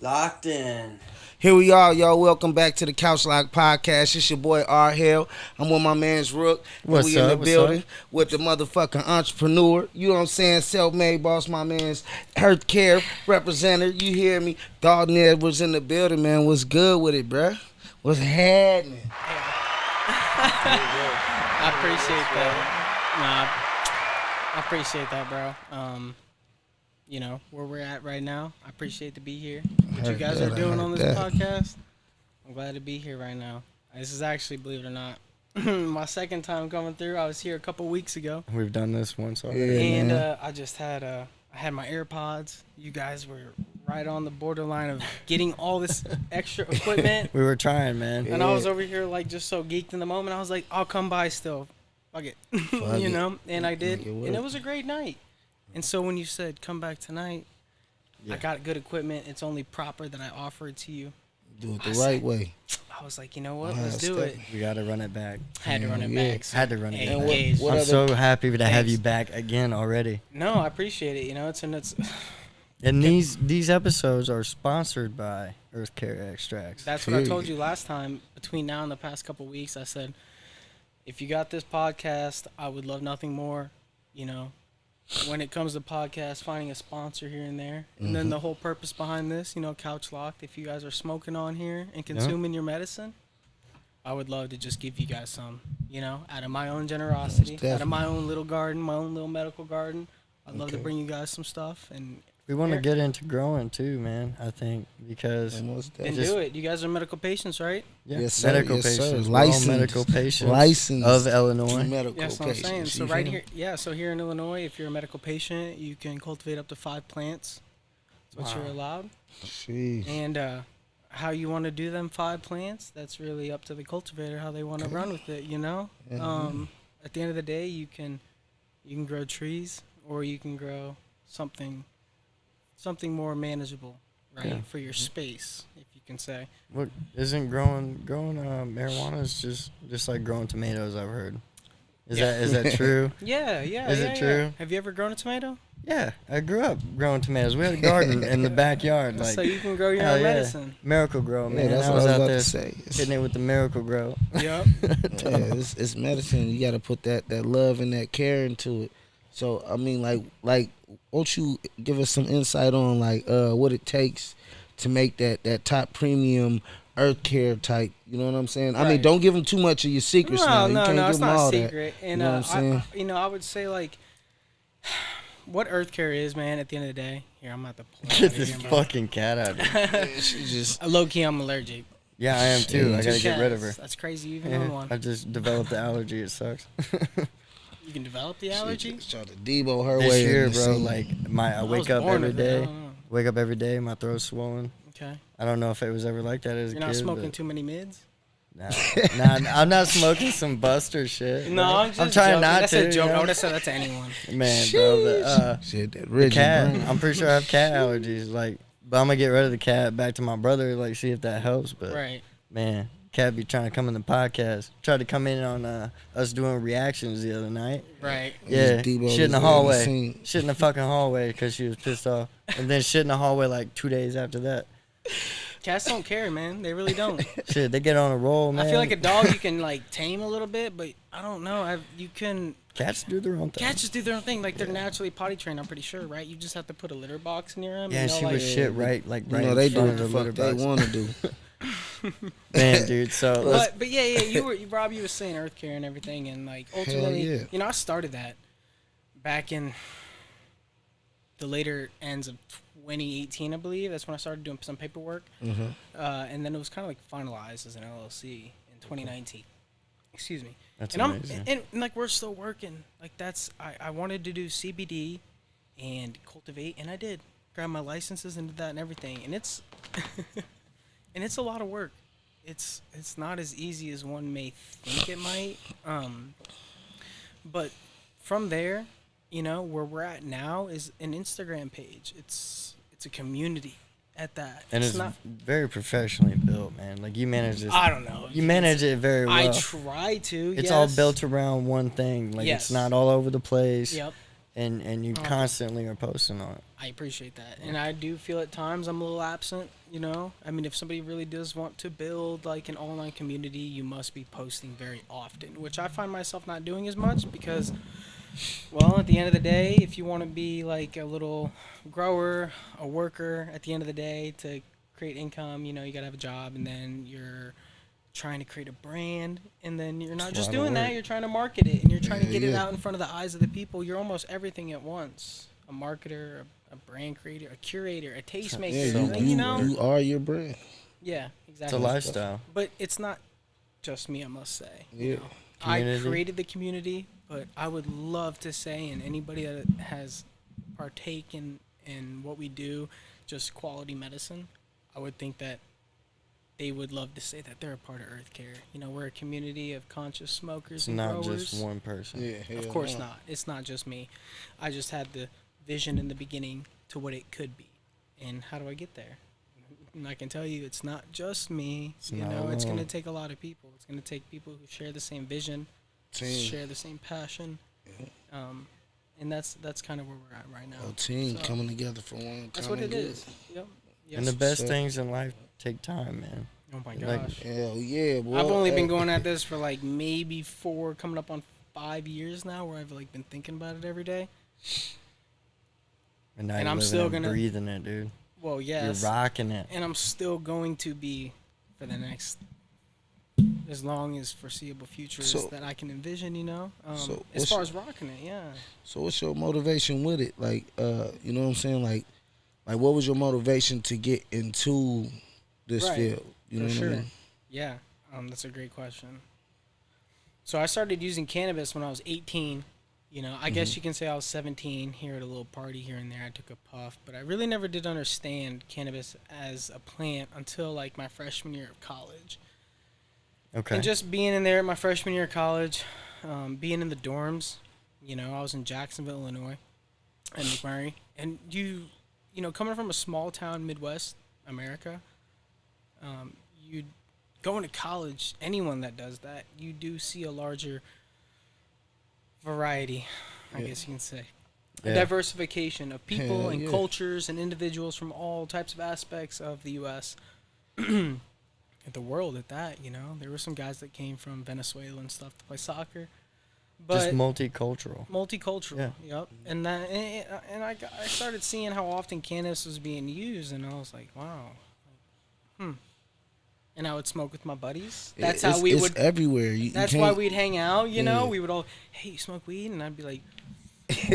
Locked in. Here we are, y'all. Welcome back to the couchlockedpodcast. It's your boy R. Hill. I'm with my man's Rook. What's we up? in the building with the motherfucking entrepreneur. You know what I'm saying? Self-made boss, my man's Earthcare representative. You hear me? Dalton Edwards in the building, man. What's good with it, bruh? What's happening? I appreciate that. I appreciate that, bro. You know, where we're at right now. I appreciate to be here. What you guys are doing on this podcast, I'm glad to be here right now. This is actually, believe it or not, my second time coming through. I was here a couple weeks ago. We've done this once already. And I just had I had my AirPods. You guys were right on the borderline of getting all this extra equipment. We were trying, man. And I was over here like just so geeked in the moment. I was like, I'll come by still. Fuck it. You know? And I did. And it was a great night. And so when you said come back tonight, I got good equipment. It's only proper that I offer it to you. Do it the right way. I was like, you know what? Let's do it. We got to run it back. Had to run it back. Had to run it back. Engaged. I'm so happy to have you back again already. No, I appreciate it. You know, it's And these episodes are sponsored by Earthcare Extracts. That's what I told you last time. Between now and the past couple of weeks, I said, if you got this podcast, I would love nothing more, you know, when it comes to podcasts, finding a sponsor here and there. And then the whole purpose behind this, you know, Couch Locked, if you guys are smoking on here and consuming your medicine, I would love to just give you guys some, you know, out of my own generosity, out of my own little garden, my own little medical garden. I'd love to bring you guys some stuff. And we want to get into growing too, man, I think, because... Then do it. You guys are medical patients, right? Yeah, yes, sir. medical yes, patients. Sir. Licensed. Medical patients Licensed of Illinois. Medical That's what I'm saying. patients. So right here, so here in Illinois, if you're a medical patient, you can cultivate up to 5 plants. That's what you're allowed. Jeez. And how you want to do them 5 plants, that's really up to the cultivator, how they want to run with it, you know? At the end of the day, you can grow trees, or you can grow something more manageable, right, for your space, if you can say. What isn't growing marijuana is just like growing tomatoes, I've heard. Is that true? Yeah. Is it true? Have you ever grown a tomato? Yeah, I grew up growing tomatoes. We had a garden in the backyard. Like, so you can grow your own medicine. Miracle Grow, man. That's I what was I was out about there to say. hitting it with the Miracle Grow. Yep. It's medicine. You got to put that love and that care into it. So I mean, like, won't you give us some insight on like what it takes to make that top premium Earthcare type? You know what I'm saying? Right. I mean, don't give them too much of your secrets. No, you can't it's give them not all a secret. That. And you know what I'm saying? I would say like what Earthcare is, man. At the end of the day, here I'm at the point. Get this fucking cat out of here. She just low key, I'm allergic. Yeah, I am too. I gotta get rid of her. That's crazy. You even own one. I just developed the allergy. It sucks. You can develop the allergy. Try to Debo her this way. Year, bro. Like I wake up every day. Wake up every day. My throat's swollen. Okay. I don't know if it was ever like that as a kid. You're not smoking too many mids? Nah, I'm not smoking some Buster shit. No, I'm trying joking. not to. That's a joke. I would have said that to anyone. Man, bro, the cat. I'm pretty sure I have cat allergies. Like, but I'm gonna get rid of the cat. Back to my brother. Like, see if that helps. But right, man, cat be trying to come in the podcast. Tried to come in on us doing reactions the other night. Right. Yeah. Shit in the hallway. Shit in the fucking hallway because she was pissed off. And then shit in the hallway like 2 days after that. Cats don't care, man. They really don't. Shit, they get on a roll, man. I feel like a dog you can like tame a little bit, but I don't know. You can. Cats do their own thing. Cats just do their own thing. Like they're naturally potty trained. I'm pretty sure, right? You just have to put a litter box near them. Yeah, she was shit right, like right. No, they do what the fuck they want to do. Man, dude. So, but yeah. Rob, you were saying Earthcare and everything, and like ultimately, you know, I started that back in the later ends of 2018, I believe. That's when I started doing some paperwork. And then it was kind of like finalized as an LLC in 2019. Excuse me. That's and amazing. And like we're still working. Like I wanted to do CBD and cultivate, and I did. Grab my licenses and did that and everything. And it's and it's a lot of work. It's not as easy as one may think it might. But from there, you know, where we're at now is an Instagram page. It's a community at that. And it's not very professionally built, man. Like you manage this. I don't know. You manage it very well. I try to. It's all built around one thing. Like it's not all over the place. Yep. and you constantly are posting on it. I appreciate that. And I do feel at times I'm a little absent, you know? I mean, if somebody really does want to build like an online community, you must be posting very often, which I find myself not doing as much because, well, at the end of the day, if you want to be like a little grower, a worker, at the end of the day to create income, you know, you got to have a job, and then you're trying to create a brand, and then you're not just doing that, you're trying to market it, and you're trying to get it out in front of the eyes of the people. You're almost everything at once. A marketer, a brand creator, a curator, a tastemaker. You know, you are your brand. Yeah, exactly. It's a lifestyle. But it's not just me, I must say. Yeah. You know, I created the community, but I would love to say, and anybody that has partaken in what we do, just quality medicine, I would think that they would love to say that they're a part of Earthcare. You know, we're a community of conscious smokers and growers. It's not just one person. Yeah, of course not. It's not just me. I just had the vision in the beginning to what it could be. And how do I get there? And I can tell you it's not just me. It's going to take a lot of people. It's going to take people who share the same vision, share the same passion. Yeah. And that's kind of where we're at right now. A team coming together for one. That's what it is. Yep. Yes. And the best things in life take time, man. Oh my gosh. Hell yeah, boy. I've only been going at this for like maybe 4, coming up on 5 years now, where I've like been thinking about it every day. And I'm still breathing it, dude. Well, yes. You're rocking it. And I'm still going to be for the next, as long as foreseeable future that I can envision, you know. As far as rocking it, yeah. So what's your motivation with it? Like, you know what I'm saying? Like what was your motivation to get into this field? You know what I mean? Yeah, that's a great question. So I started using cannabis when I was 18. You know, I guess you can say I was 17 here at a little party here and there. I took a puff, but I really never did understand cannabis as a plant until like my freshman year of college. Okay. And just being in there at my freshman year of college, being in the dorms, you know, I was in Jacksonville, Illinois, and McMurray, and you know, coming from a small town, Midwest America, you going to college, anyone that does that, you do see a larger variety, I guess you can say. A diversification of people and cultures and individuals from all types of aspects of the U.S. and the world at that, you know. There were some guys that came from Venezuela and stuff to play soccer. But just multicultural. Yep. And that, and I started seeing how often cannabis was being used, and I was like, wow. And I would smoke with my buddies. That's how we would. It's everywhere. That's why we'd hang out. You know, we would all, hey, you smoke weed, and I'd be like,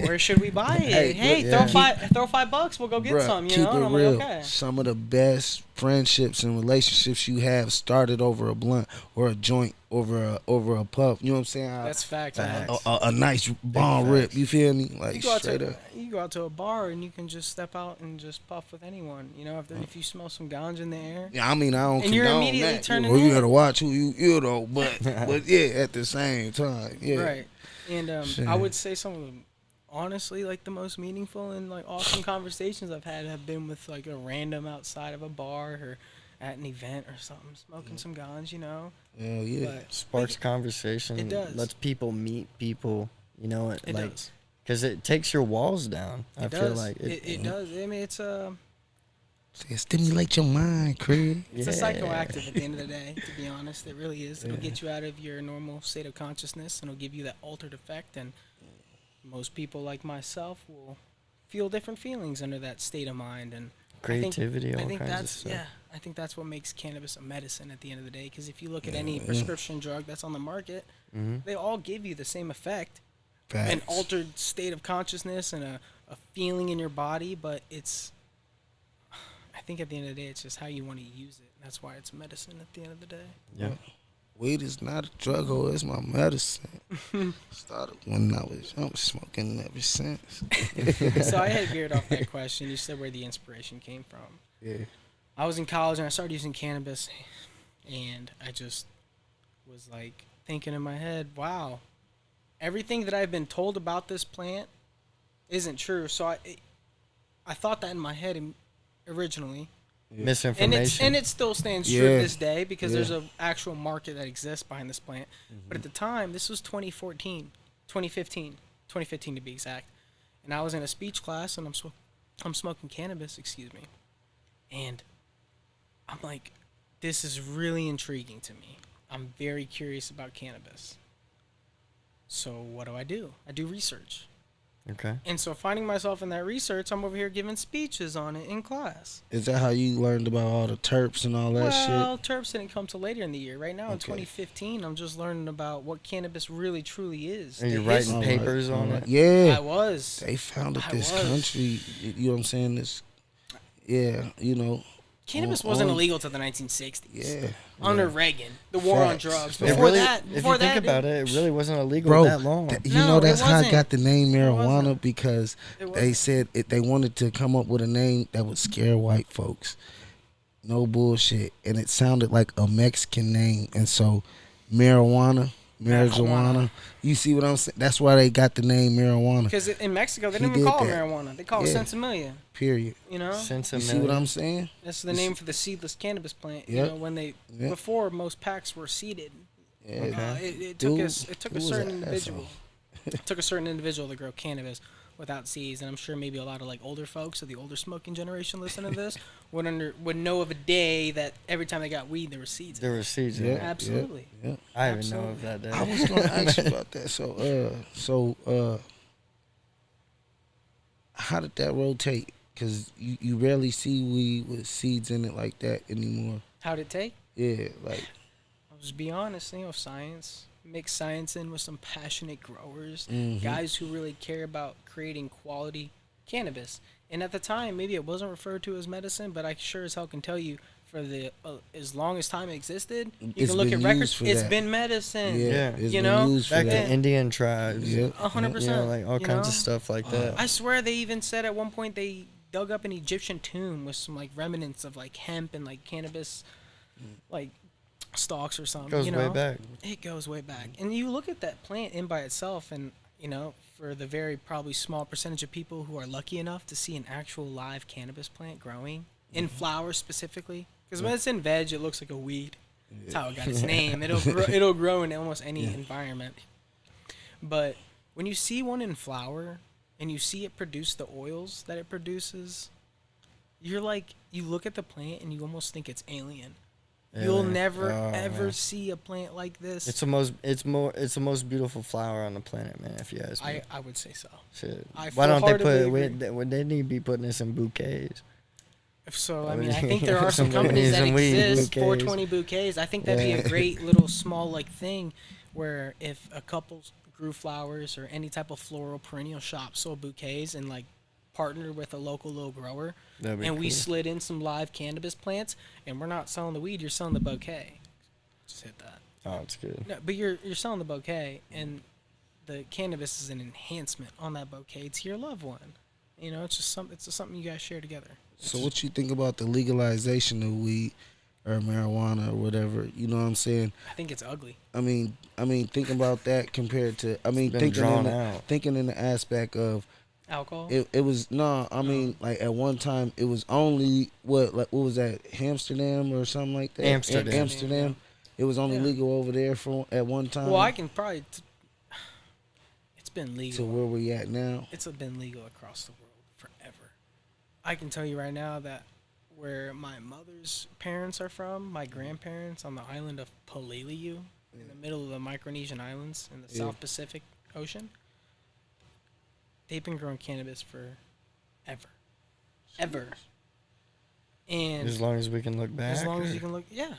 where should we buy it? Hey, throw $5, we'll go get some. You know, and I'm real. like, okay. Some of the best friendships and relationships you have started over a blunt or a joint over a puff. You know what I'm saying? That's facts. A nice bomb rip. You feel me? Like you go out to a bar and you can just step out and just puff with anyone. You know, if you smell some ganja in the air. Yeah, I mean, I don't. And you're immediately turning. You gotta watch who you know, but yeah, at the same time, yeah. Right, and I would say some of them. Honestly, like the most meaningful and like awesome conversations I've had have been with like a random outside of a bar or at an event or something, smoking some ganja, you know. Hell yeah. But sparks conversation. It does. Lets people meet people, you know. It does. Because it takes your walls down. I feel like it does. I mean, it's stimulate your mind, Craig. It's a psychoactive at the end of the day, to be honest. It really is. It'll get you out of your normal state of consciousness and it'll give you that altered effect. And most people like myself will feel different feelings under that state of mind, and creativity, I think that's I think that's what makes cannabis a medicine at the end of the day. Because if you look at any prescription drug that's on the market, they all give you the same effect, an altered state of consciousness and a feeling in your body. But I think at the end of the day, it's just how you want to use it. That's why it's medicine at the end of the day. Yeah. Weed is not a drug, it's my medicine. Started when I was young, smoking ever since. So I had veered off that question. You said where the inspiration came from. Yeah. I was in college and I started using cannabis, and I just was like thinking in my head, wow, everything that I've been told about this plant isn't true. So I thought that in my head originally. Misinformation. And it still stands true to this day because there's an actual market that exists behind this plant. But at the time, this was 2015 to be exact. and I was in a speech class, and I'm smoking cannabis, excuse me, and I'm like, this is really intriguing to me. I'm very curious about cannabis. So what do? I do research. Okay. And so finding myself in that research, I'm over here giving speeches on it in class. Is that how you learned about all the terps and all that shit? Well, terps didn't come till later in the year. Right now in Okay. 2015, I'm just learning about what cannabis really truly is. Are you The writing All papers all on it? Yeah. I was. They founded I this was. country. You know what I'm saying? This, yeah, you know. Cannabis on- wasn't on- illegal till the 1960s. Yeah. Under yeah. Reagan, the war on Facts. drugs. Facts. Before It really, that, if before you think that, about it, it really wasn't illegal Bro, that long. you No, know it that's how I wasn't. got the name It marijuana wasn't. because It they wasn't. said they wanted to come up with a name that would scare white folks. No bullshit, and it sounded like a Mexican name, and so marijuana. You see what I'm saying? That's why they got the name marijuana. Because in Mexico, they He didn't even did call it that. marijuana. They call it Yeah. Sensimilia. Period. You know? You see what I'm saying? That's the name for the seedless cannabis plant. You Yep. know, when they Yep. before most packs were seeded. Yeah. It Dude, took he a was certain an individual. It took a certain individual to grow cannabis without seeds, and I'm sure maybe a lot of like older folks or the older smoking generation listening to this would know of a day that every time they got weed there were seeds. There were seeds in Yeah. it. Absolutely. Yeah. I even know of that day. I was gonna ask you about that. So, how did that rotate? Because you rarely see weed with seeds in it like that anymore. How'd it take? Yeah, like I'll just be honest, science. Mix science in with some passionate growers, Mhm. guys who really care about creating quality cannabis. And at the time, maybe it wasn't referred to as medicine, but I sure as hell can tell you, for the as long as time existed, you It's can look been at records. used for It's that. been medicine. Yeah. it's You been know, used for Back that. to Indian tribes. Yeah. 100%. You know, like all you kinds know? of stuff like that. I swear they even said at one point they dug up an Egyptian tomb with some like remnants of like hemp and like cannabis, like stalks or something. Goes you way know? back. It goes way back. And you look at that plant in by itself, and, for the very probably small percentage of people who are lucky enough to see an actual live cannabis plant growing, in flowers specifically. Because when it's in veg, it looks like a weed. That's how it got its name. It'll grow in almost any environment. But when you see one in flower, and you see it produce the oils that it produces, you're like, you look at the plant, and you almost think it's alien. You'll Yeah. never Oh, ever man. see a plant like this. It's the most beautiful flower on the planet, man. If you ask me. I would say so. Shit. I Why don't they full-heartedly put? They need to be putting this in bouquets. So, I mean, I think there are some Some companies that some weed exist, bouquets. 420 bouquets. I think that'd be a great little small, like, thing where if a couple grew flowers or any type of floral perennial shop sold bouquets and, like, partnered with a local little grower, That'd be and we cool. slid in some live cannabis plants, and we're not selling the weed, you're selling the bouquet. Just hit that. Oh, it's good. No, but you're selling the bouquet, and the cannabis is an enhancement on that bouquet to your loved one. It's just something you guys share together. So what you think about the legalization of weed or marijuana or whatever? You know what I'm saying? I think it's ugly. I mean, think about that compared to. I mean, It's been thinking drawn out. thinking in the aspect of Alcohol. it was no. I mean, like at one time it was only what was that, Amsterdam or something like that? Amsterdam. Amsterdam. It was only Yeah. legal over there for at one time. Well, I can probably. It's been to legal. where we at now. It's been legal across the world forever. I can tell you right now that where my mother's parents are from, my grandparents on the island of Poleliu, in the middle of the Micronesian Islands in the South Pacific Ocean, they've been growing cannabis for ever. And As long as we can look back. as long as or- you can look, yeah,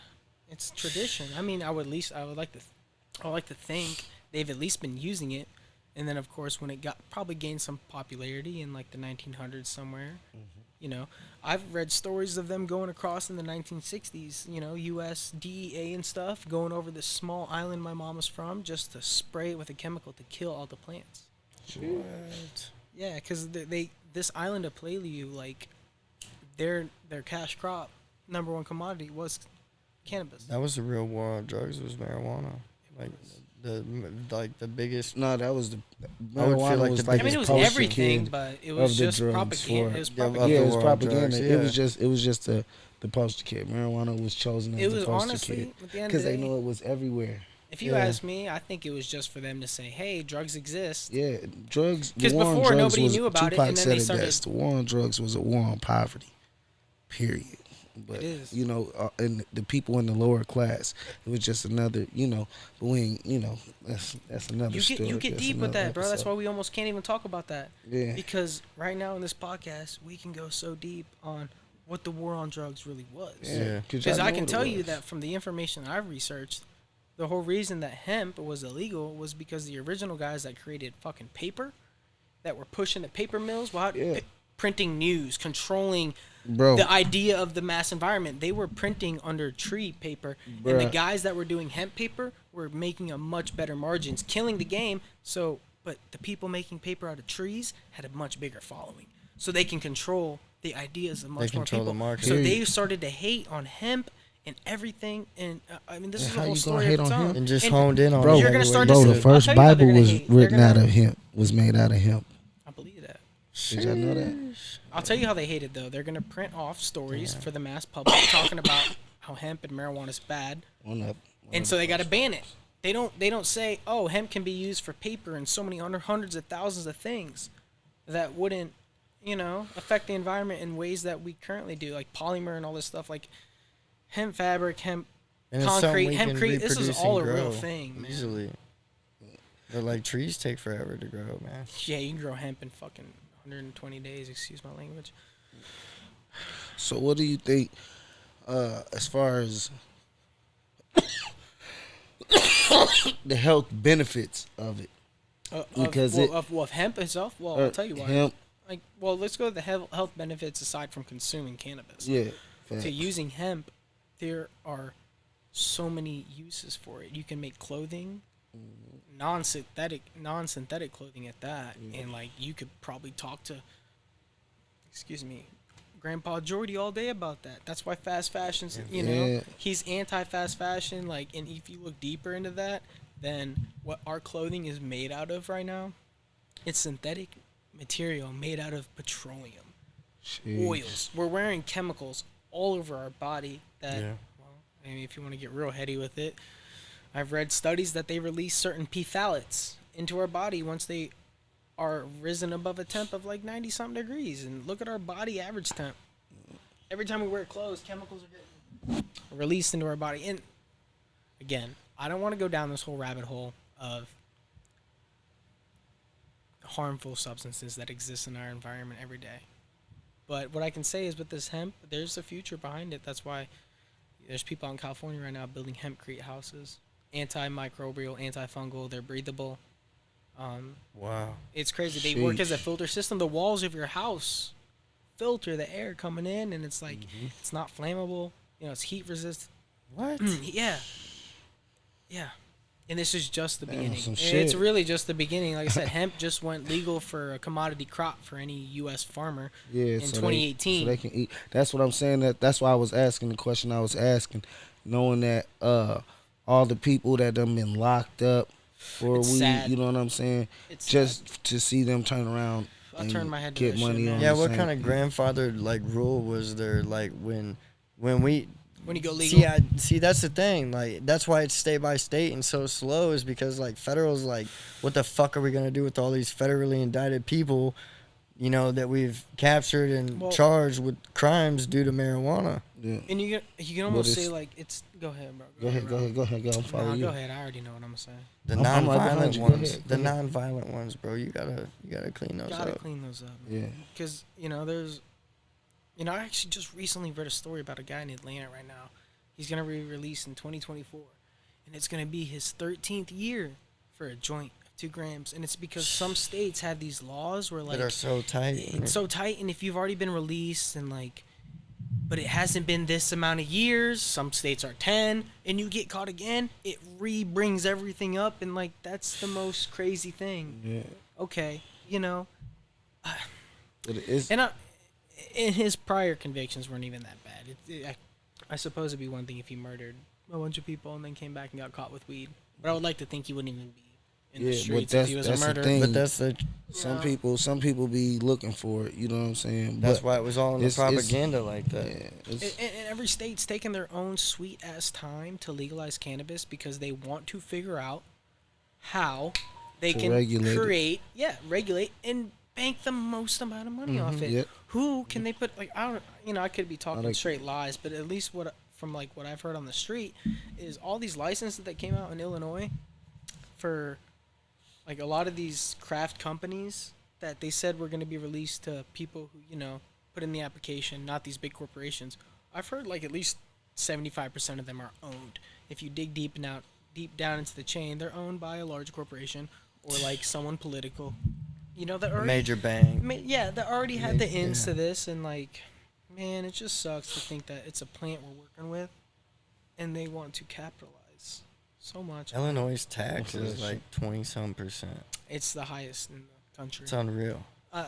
it's tradition. I mean, I would like to think they've at least been using it, and then of course when it probably gained some popularity in like the 1900s somewhere. I've read stories of them going across in the 1960s. U.S. DEA and stuff going over this small island my mom was from just to spray it with a chemical to kill all the plants. What? Yeah, because this island of Poleliu, like their cash crop, number one commodity was cannabis. That was the real war on drugs. Was marijuana. Like the biggest. No, that was the I would feel marijuana like was the like I mean, his it was poster everything, kid but it of was the just drugs propaganda. for- It was Yeah, propaganda. yeah, it the was war on propaganda. drugs, It was just the poster kid. Marijuana was chosen as It the was poster honestly, kid at the end of because the they day, know it was everywhere. If you ask me, I think it was just for them to say, "Hey, drugs exist." Yeah, drugs. Because The war on before drugs nobody was, knew about Tupac it, and then said they it started. best. The war on drugs was a war on poverty. Period. But It is. you know, and the people in the lower class, it was just another. You know, but we ain't. You know, that's another story. You get That's deep with another that, bro. That's episode. why we almost can't even talk about that. Yeah. Because right now in this podcast, we can go so deep on what the war on drugs really was. Yeah. Because I can tell you that from the information I've researched, the whole reason that hemp was illegal was because the original guys that created fucking paper, that were pushing the paper mills, printing news, controlling the idea of the mass environment. They were printing under tree paper, and the guys that were doing hemp paper were making a much better margins, killing the game. So, but the people making paper out of trees had a much bigger following, so they can control the ideas of much more people. The market. So they started to hate on hemp and everything. And I mean, this is a whole story hate of its on own. him? And just honed in on Bro, it. you're gonna start to bro, see- the first I'll tell you how Bible they're gonna was hate. They're written out gonna- of hemp. Was made out of hemp. I believe that. Did y'all know that? I'll tell you how they hate it though. They're gonna print off stories for the mass public talking about how hemp and marijuana is bad, and so they got to ban it. They don't say, oh, hemp can be used for paper and so many hundreds of thousands of things that wouldn't, affect the environment in ways that we currently do, like polymer and all this stuff, like hemp fabric, hemp And it's something concrete, we hemp can crete. This is reproduce all a and real grow thing, man. easily. But like trees take forever to grow, man. Yeah, you can grow hemp in fucking 120 days. Excuse my language. So what do you think as far as the health benefits of it? Because of hemp itself. Well, I'll tell you why. Hemp, Let's go to the health benefits aside from consuming cannabis. yeah. To using hemp, there are so many uses for it. You can make clothing, non-synthetic clothing at that, and like you could probably talk to, Grandpa Jordy all day about that. That's why fast fashion's, he's anti-fast fashion. Like, and if you look deeper into that, then what our clothing is made out of right now, it's synthetic material made out of petroleum, oils. We're wearing chemicals all over our body that, I mean, if you want to get real heady with it, I've read studies that they release certain phthalates into our body once they are risen above a temp of like 90-something degrees. And look at our body average temp. Every time we wear clothes, chemicals are getting released into our body. And again, I don't want to go down this whole rabbit hole of harmful substances that exist in our environment every day. But what I can say is with this hemp, there's a future behind it. That's why there's people out in California right now building hempcrete houses. Antimicrobial, antifungal, they're breathable. Wow. It's crazy. They work as a filter system. The walls of your house filter the air coming in, and it's like, it's not flammable. It's heat resistant. What? Yeah. And this is just the beginning. Shit. It's really just the beginning. Like I said, hemp just went legal for a commodity crop for any U.S. farmer in 2018. So they can eat. That's what I'm saying. That's why I was asking the question I was asking, knowing that all the people that done been locked up for weed, sad. you know what I'm saying? It's just sad. to see them turn around and turn my head to get that shit, money man. on Yeah, the what same kind of people. grandfather rule was there? Like when you go legal. See, that's the thing. Like that's why it's state by state and so slow is because like federal's like, what the fuck are we gonna do with all these federally indicted people, that we've captured and charged with crimes due to marijuana? Yeah. And you can almost say like it's. Go ahead, bro. Go ahead. I'm following you. Go ahead. I already know what I'm gonna say. The I'm right behind nonviolent you. ones, Go ahead. nonviolent ones, bro. You gotta clean those Gotta up. clean those up. Yeah. Because there's, I actually just recently read a story about a guy in Atlanta right now. He's gonna be released in 2024, and it's gonna be his 13th year for a joint of 2 grams, and it's because some states have these laws where like That are so tight. it's so tight, and if you've already been released and like, but it hasn't been this amount of years, some states are 10, and you get caught again, it brings everything up, and like that's the most crazy thing. Yeah. Okay, But it is. and his prior convictions weren't even that bad. I suppose it'd be one thing if he murdered a bunch of people and then came back and got caught with weed. But I would like to think he wouldn't even be in the Yeah, streets but if he was a that's the murderer. thing. But that's the Some Yeah. people be looking for it. You know what I'm saying? that's But why it was all in the it's- propaganda like that. yeah, it's, And every state's taking their own sweet ass time to legalize cannabis because they want to figure out how they To can regulate it. regulate and bank the most amount of money off it. Yep. Who can they put like I don't I could be talking like- straight lies, but at least from like what I've heard on the street is all these licenses that came out in Illinois for like a lot of these craft companies that they said were going to be released to people who put in the application, not these big corporations. I've heard like at least 75% of them are owned. If you dig deep down into the chain, they're owned by a large corporation or like someone political. That A already major bank. that already had the ends to this, and like, man, it just sucks to think that it's a plant we're working with, and they want to capitalize so much. Illinois' tax is like 20-some%. It's the highest in the country. It's unreal.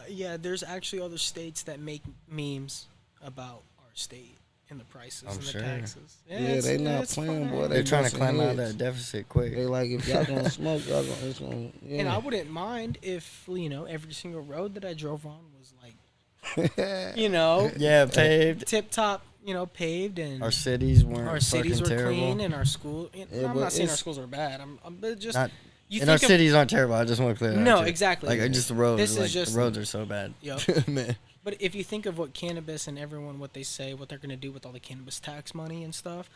Yeah, there's actually other states that make memes about our state and the prices I'm and sure. the taxes. Yeah, they not it's playing, fine. boy. They're trying to busting climb out of heads. that deficit quick. They like, if y'all gonna smoke, y'all gonna. It's gonna yeah. And I wouldn't mind if every single road that I drove on was like, Yeah, paved. tip top, paved, and Our cities weren't our cities were fucking terrible. clean, and our school. Yeah, I'm but not saying our it's- schools are bad. But just Not- you And our think of, cities aren't terrible. I just want to clear that No, up, too. exactly. Like just the roads. This is like, just- the roads are so bad. Yup. Man. But if you think of what cannabis and everyone, what they say, what they're going to do with all the cannabis tax money and stuff,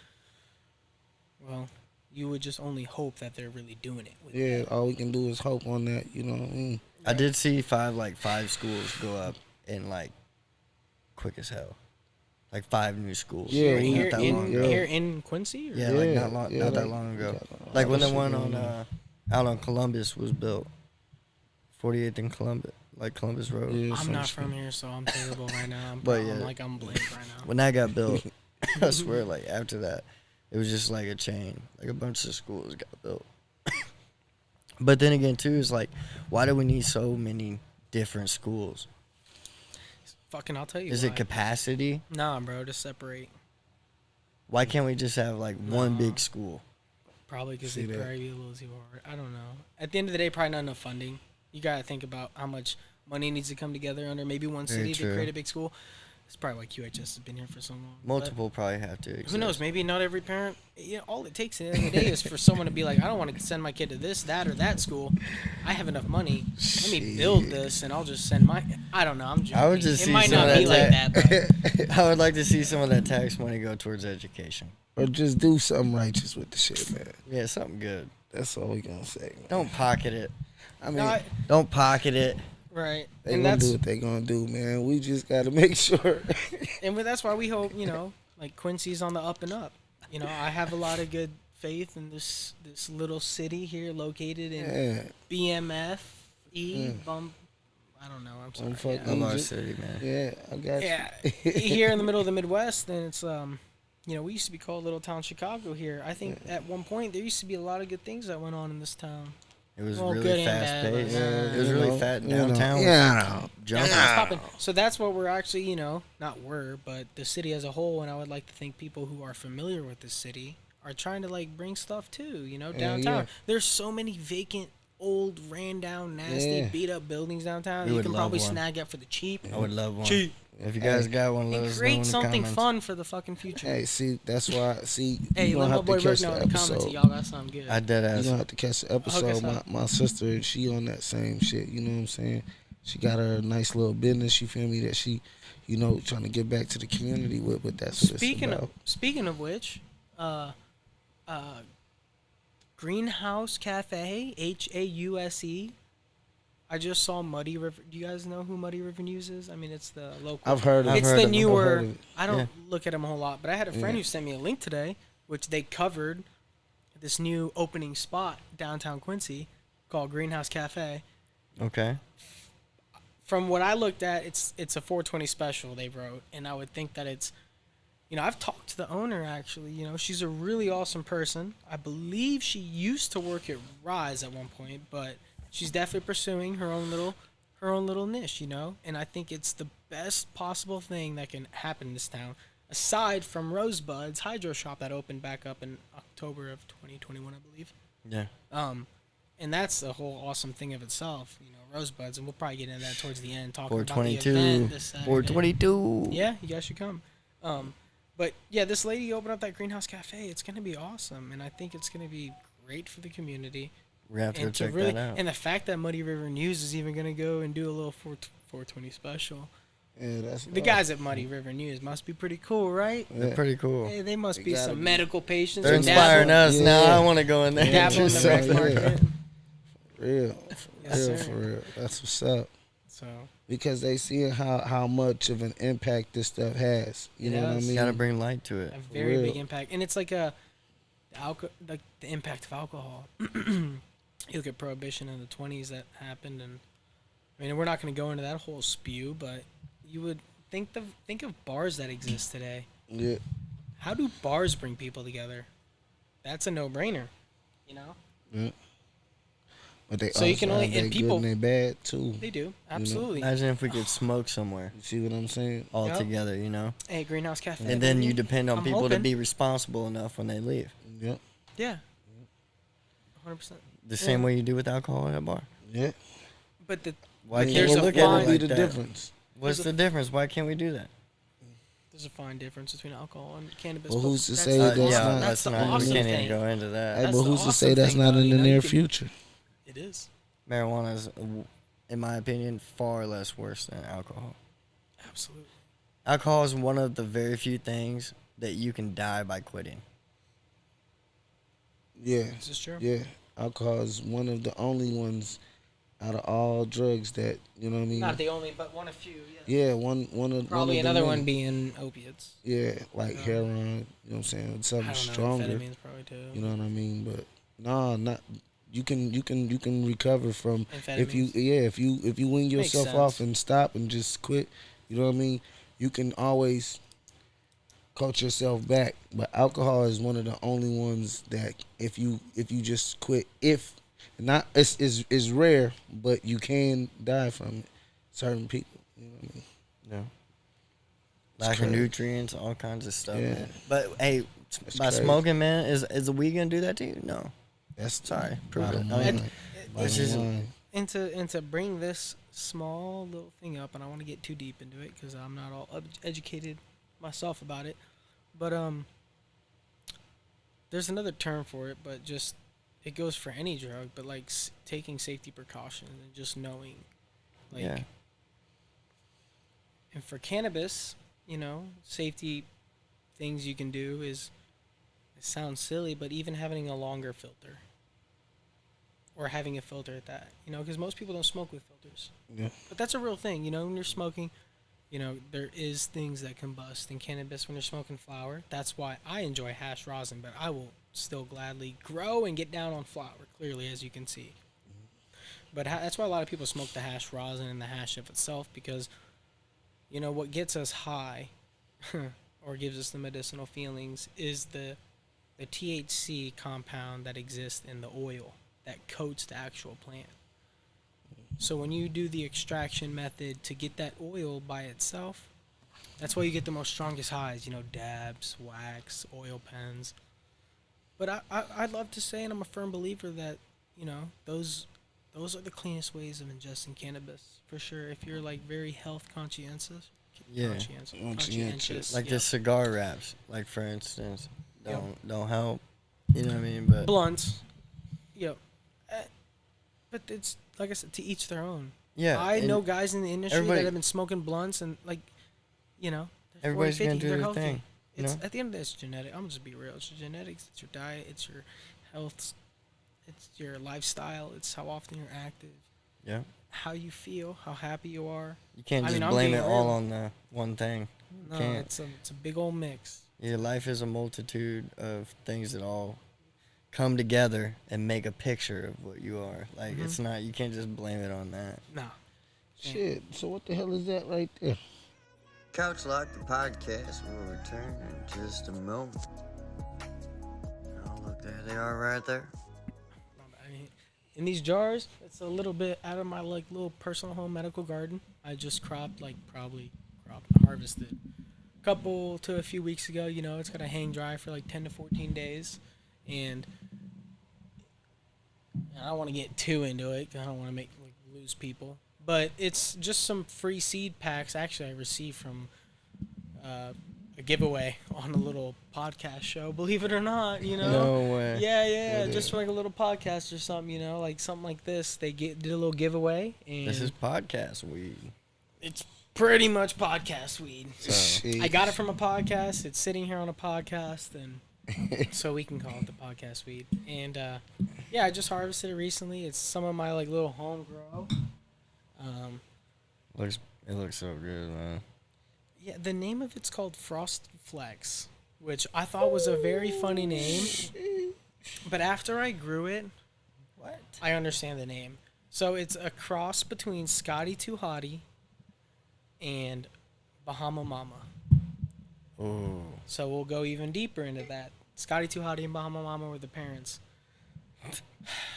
well, you would just only hope that they're really doing it. With Yeah, all we can do is hope on that. You know what I mean? I did see five schools go up in like quick as hell. Like 5 new schools. Yeah, like, we- not here, that long ago. here in Quincy? Or? Yeah, like not that like, long ago. yeah, Like when the shit one going on out on Columbus was built. 48th and Columbus, like Columbus Road. Yeah, I'm some not shit. from here, so I'm terrible right now. But I'm yeah. I'm blank right now. When that got built, I swear, like after that, it was just like a chain. Like a bunch of schools got built. But then again, too, it's like, why do we need so many different schools? Fucking, I'll tell you. Is why. it capacity? Nah, bro, to separate. Why can't we just have like one No. big school? Probably because See they'd that? probably be a little too hard. I don't know. At the end of the day, probably not enough funding. You gotta think about how much money needs to come together under maybe one Very city to true. create a big school. That's probably why QHS has been here for so long. But Multiple probably have to. who knows? Maybe not every parent. All it takes at the end of the day is for someone to be like, I don't want to send my kid to this, that, or that school. I have enough money. Let me build this, and I'll just send my. I don't know. I'm joking. I would just it see might some not of be like that that, but I would like to see some of that tax money go towards education. Or just do something righteous with the shit, man. Yeah, something good. That's all we gonna say, man. Don't pocket it. I mean, No, Don't pocket it. right. they And gonna that's do what they gonna do, man. We just gotta make sure. that's why we hope like Quincy's on the up and up. I have a lot of good faith in this little city here located in Yeah, BMF Mm. bum. I don't know. I'm sorry. I'm fucking- Yeah. Love I'm our just- city, man. yeah, I got Yeah, you. here in the middle of the Midwest, and it's we used to be called Little Town Chicago here. I think at one point there used to be a lot of good things that went on in this town. It was Well, good really and fast bad, paced. but, It was you really know, fat you know. downtown. Yeah, Jumping. It's popping. So that's what we're actually, not we're, but the city as a whole. And I would like to think people who are familiar with the city are trying to like bring stuff too. Downtown. yeah. There's so many vacant, old, ran down, nasty, Yeah. beat up buildings downtown. We You would can love probably one. snag up for the cheap. I would love one. Cheap. If you guys got one, let And us know in create the something comments. fun for the fucking future. Hey, see, that's why. See, Hey, you let gonna my have boy to Rick catch know the in the comments. episode. Y'all got something good. I dead You ass. gonna have to catch the Hook us episode. up. My sister, she on that same shit. You know what I'm saying? She got her nice little business. You feel me? That she, trying to get back to the community with. But that's what Speaking it's about. speaking of which, Greenhouse Cafe, HAUSE. I just saw Muddy River. Do you guys know who Muddy River News is? I mean, it's the local. I've heard of. It's heard the of it. I've heard newer. of it. I don't Yeah. look at them a whole lot, but I had a friend Yeah. who sent me a link today, which they covered this new opening spot downtown Quincy called Greenhouse Cafe. Okay. From what I looked at, it's a 420 special they wrote, and I would think that it's, I've talked to the owner actually. She's a really awesome person. I believe she used to work at Rise at one point, but she's definitely pursuing her own little niche, And I think it's the best possible thing that can happen in this town, aside from Rosebud's Hydro Shop that opened back up in October of 2021, I believe. Yeah. And that's a whole awesome thing of itself, Rosebuds, and we'll probably get into that towards the end, talking about the 422. event this Saturday. 422. Yeah, you guys should come. But yeah, this lady opened up that greenhouse cafe. It's gonna be awesome, and I think it's gonna be great for the community. We have to go And check really, that out. and the fact that Muddy River News is even gonna go and do a little 420 special. Yeah, that's The guys at Muddy River News must be pretty cool, right? They're pretty cool. Hey, they must They be gotta some be. medical patients. They're or inspiring us Yeah. now. I want to go in there. Dabble in the Yeah. rec Yeah. market. real, Yes, sir. for real. That's what's up. So Because they see how much of an impact this stuff has. You know what I Yes. mean? Gotta bring light to it. a very Real. big impact, and it's like the impact of alcohol. You look at prohibition in the 20s that happened, and I mean we're not going to go into that whole spew, but you would think of bars that exist today. Yeah. How do bars bring people together? That's a no-brainer, Yeah. But they So you also can only- have their and people- good and their bad too. They do, absolutely. Imagine if we could smoke somewhere You see what I'm saying? all Yep. together, you know? Hey, Greenhouse Cafe. And then baby. you depend on I'm people to hoping. be responsible enough when they leave. Yep. Yeah. 100%. The same way you do with alcohol at a bar. Yeah. But Why I mean, can't there's we a look what at would it be like the that? difference? What's There's the difference? Why can't we do that? there's a fine difference between alcohol and cannabis. Well, but who's to that's say the- that's yeah, not- that's the not. awesome We can't thing. even go into that. Hey, That's but the who's to awesome say that's thing not about it, in the you near can- future? It is. Marijuana is, in my opinion, far less worse than alcohol. Absolutely. Alcohol is one of the very few things that you can die by quitting. Yeah. This is true. Yeah. Alcohol is one of the only ones out of all drugs that, you know what I mean? Not the only, but one of few. Yeah. Yeah, one of Probably one of the another many. one being opiates. Yeah, like Um, heroin, you know what I'm saying? I Something don't know. stronger. Amphetamines probably too. You know what I mean? But nah, not you can recover from if you Amphetamines. if you wean Makes yourself sense. off and stop and just quit, you know what I mean? You can always coach yourself back. But alcohol is one of the only ones that if you just quit, if not it's rare, but you can die from it. Certain people, you know what I mean? Yeah. Lack of crazy. nutrients, all kinds of stuff, Yeah. man. But hey, That's by crazy. smoking, man, is the weed gonna do that to you? No. That's Sorry, prove bottom it. line. It's Bottom just- line. And to bring this small little thing up, and I want to get too deep into it because I'm not all educated myself about it, but there's another term for it, but just it goes for any drug, but like taking safety precautions and just knowing, like, Yeah. and for cannabis, safety things you can do is, it sounds silly, but even having a longer filter. Or having a filter at that, because most people don't smoke with filters. Yeah. But that's a real thing, when you're smoking, there is things that combust in cannabis when you're smoking flower. That's why I enjoy hash rosin, but I will still gladly grow and get down on flower, clearly, as you can see. But that's why a lot of people smoke the hash rosin and the hash of itself, because, what gets us high or gives us the medicinal feelings is the THC compound that exists in the oil that coats the actual plant. So when you do the extraction method to get that oil by itself, that's why you get the most strongest highs, dabs, wax, oil pens. But I'd love to say, and I'm a firm believer that, those are the cleanest ways of ingesting cannabis, for sure. If you're like very health conscientious. Yeah. Conscientious. Like yeah. the cigar wraps, like for instance, Yep. don't help. You know what I mean? But Blunts. Yep. But it's, like I said, to each their own. yeah, I and know guys in the industry everybody- that have been smoking blunts and, like, they're 40, everybody's 50, gonna do they're their healthy. thing. You It's know? at the end of the day, it's genetic. I'm just be real. It's your genetics. It's your diet. It's your health. It's your lifestyle. It's how often you're active. Yeah. How you feel. How happy you are. You can't I just mean, I'm blame being it all real. on the one thing. No, Can't. it's a big old mix. Your life is a multitude of things that all come together and make a picture of what you are. Like Mhm. it's not. You can't just blame it on that. No. Shit. So what the hell is that right there? Couch Lock, the podcast, will return in just a moment. Oh, look, there they are right there. In these jars, it's a little bit out of my like little personal home medical garden. I just harvested a couple to a few weeks ago. It's gonna hang dry for like 10 to 14 days, and I don't want to get too into it because I don't want to lose people. But it's just some free seed packs. Actually, I received from a giveaway on a little podcast show. Believe it or not, you know. No way. Yeah. Just for like a little podcast or something, you know, like something like this. They did a little giveaway, and This is podcast weed. it's pretty much podcast weed. So I got it from a podcast. It's sitting here on a podcast, and so we can call it the podcast weed. And I just harvested it recently. It's some of my like little home grow. it looks so good, man. Yeah, the name of it's called Frost Flex, which I thought was a very funny name. But after I grew it, I understand the name. So it's a cross between Scotty Too Hottie and Bahama Mama. Ooh. So we'll go even deeper into that. Scotty Too Hottie and Bahama Mama were the parents.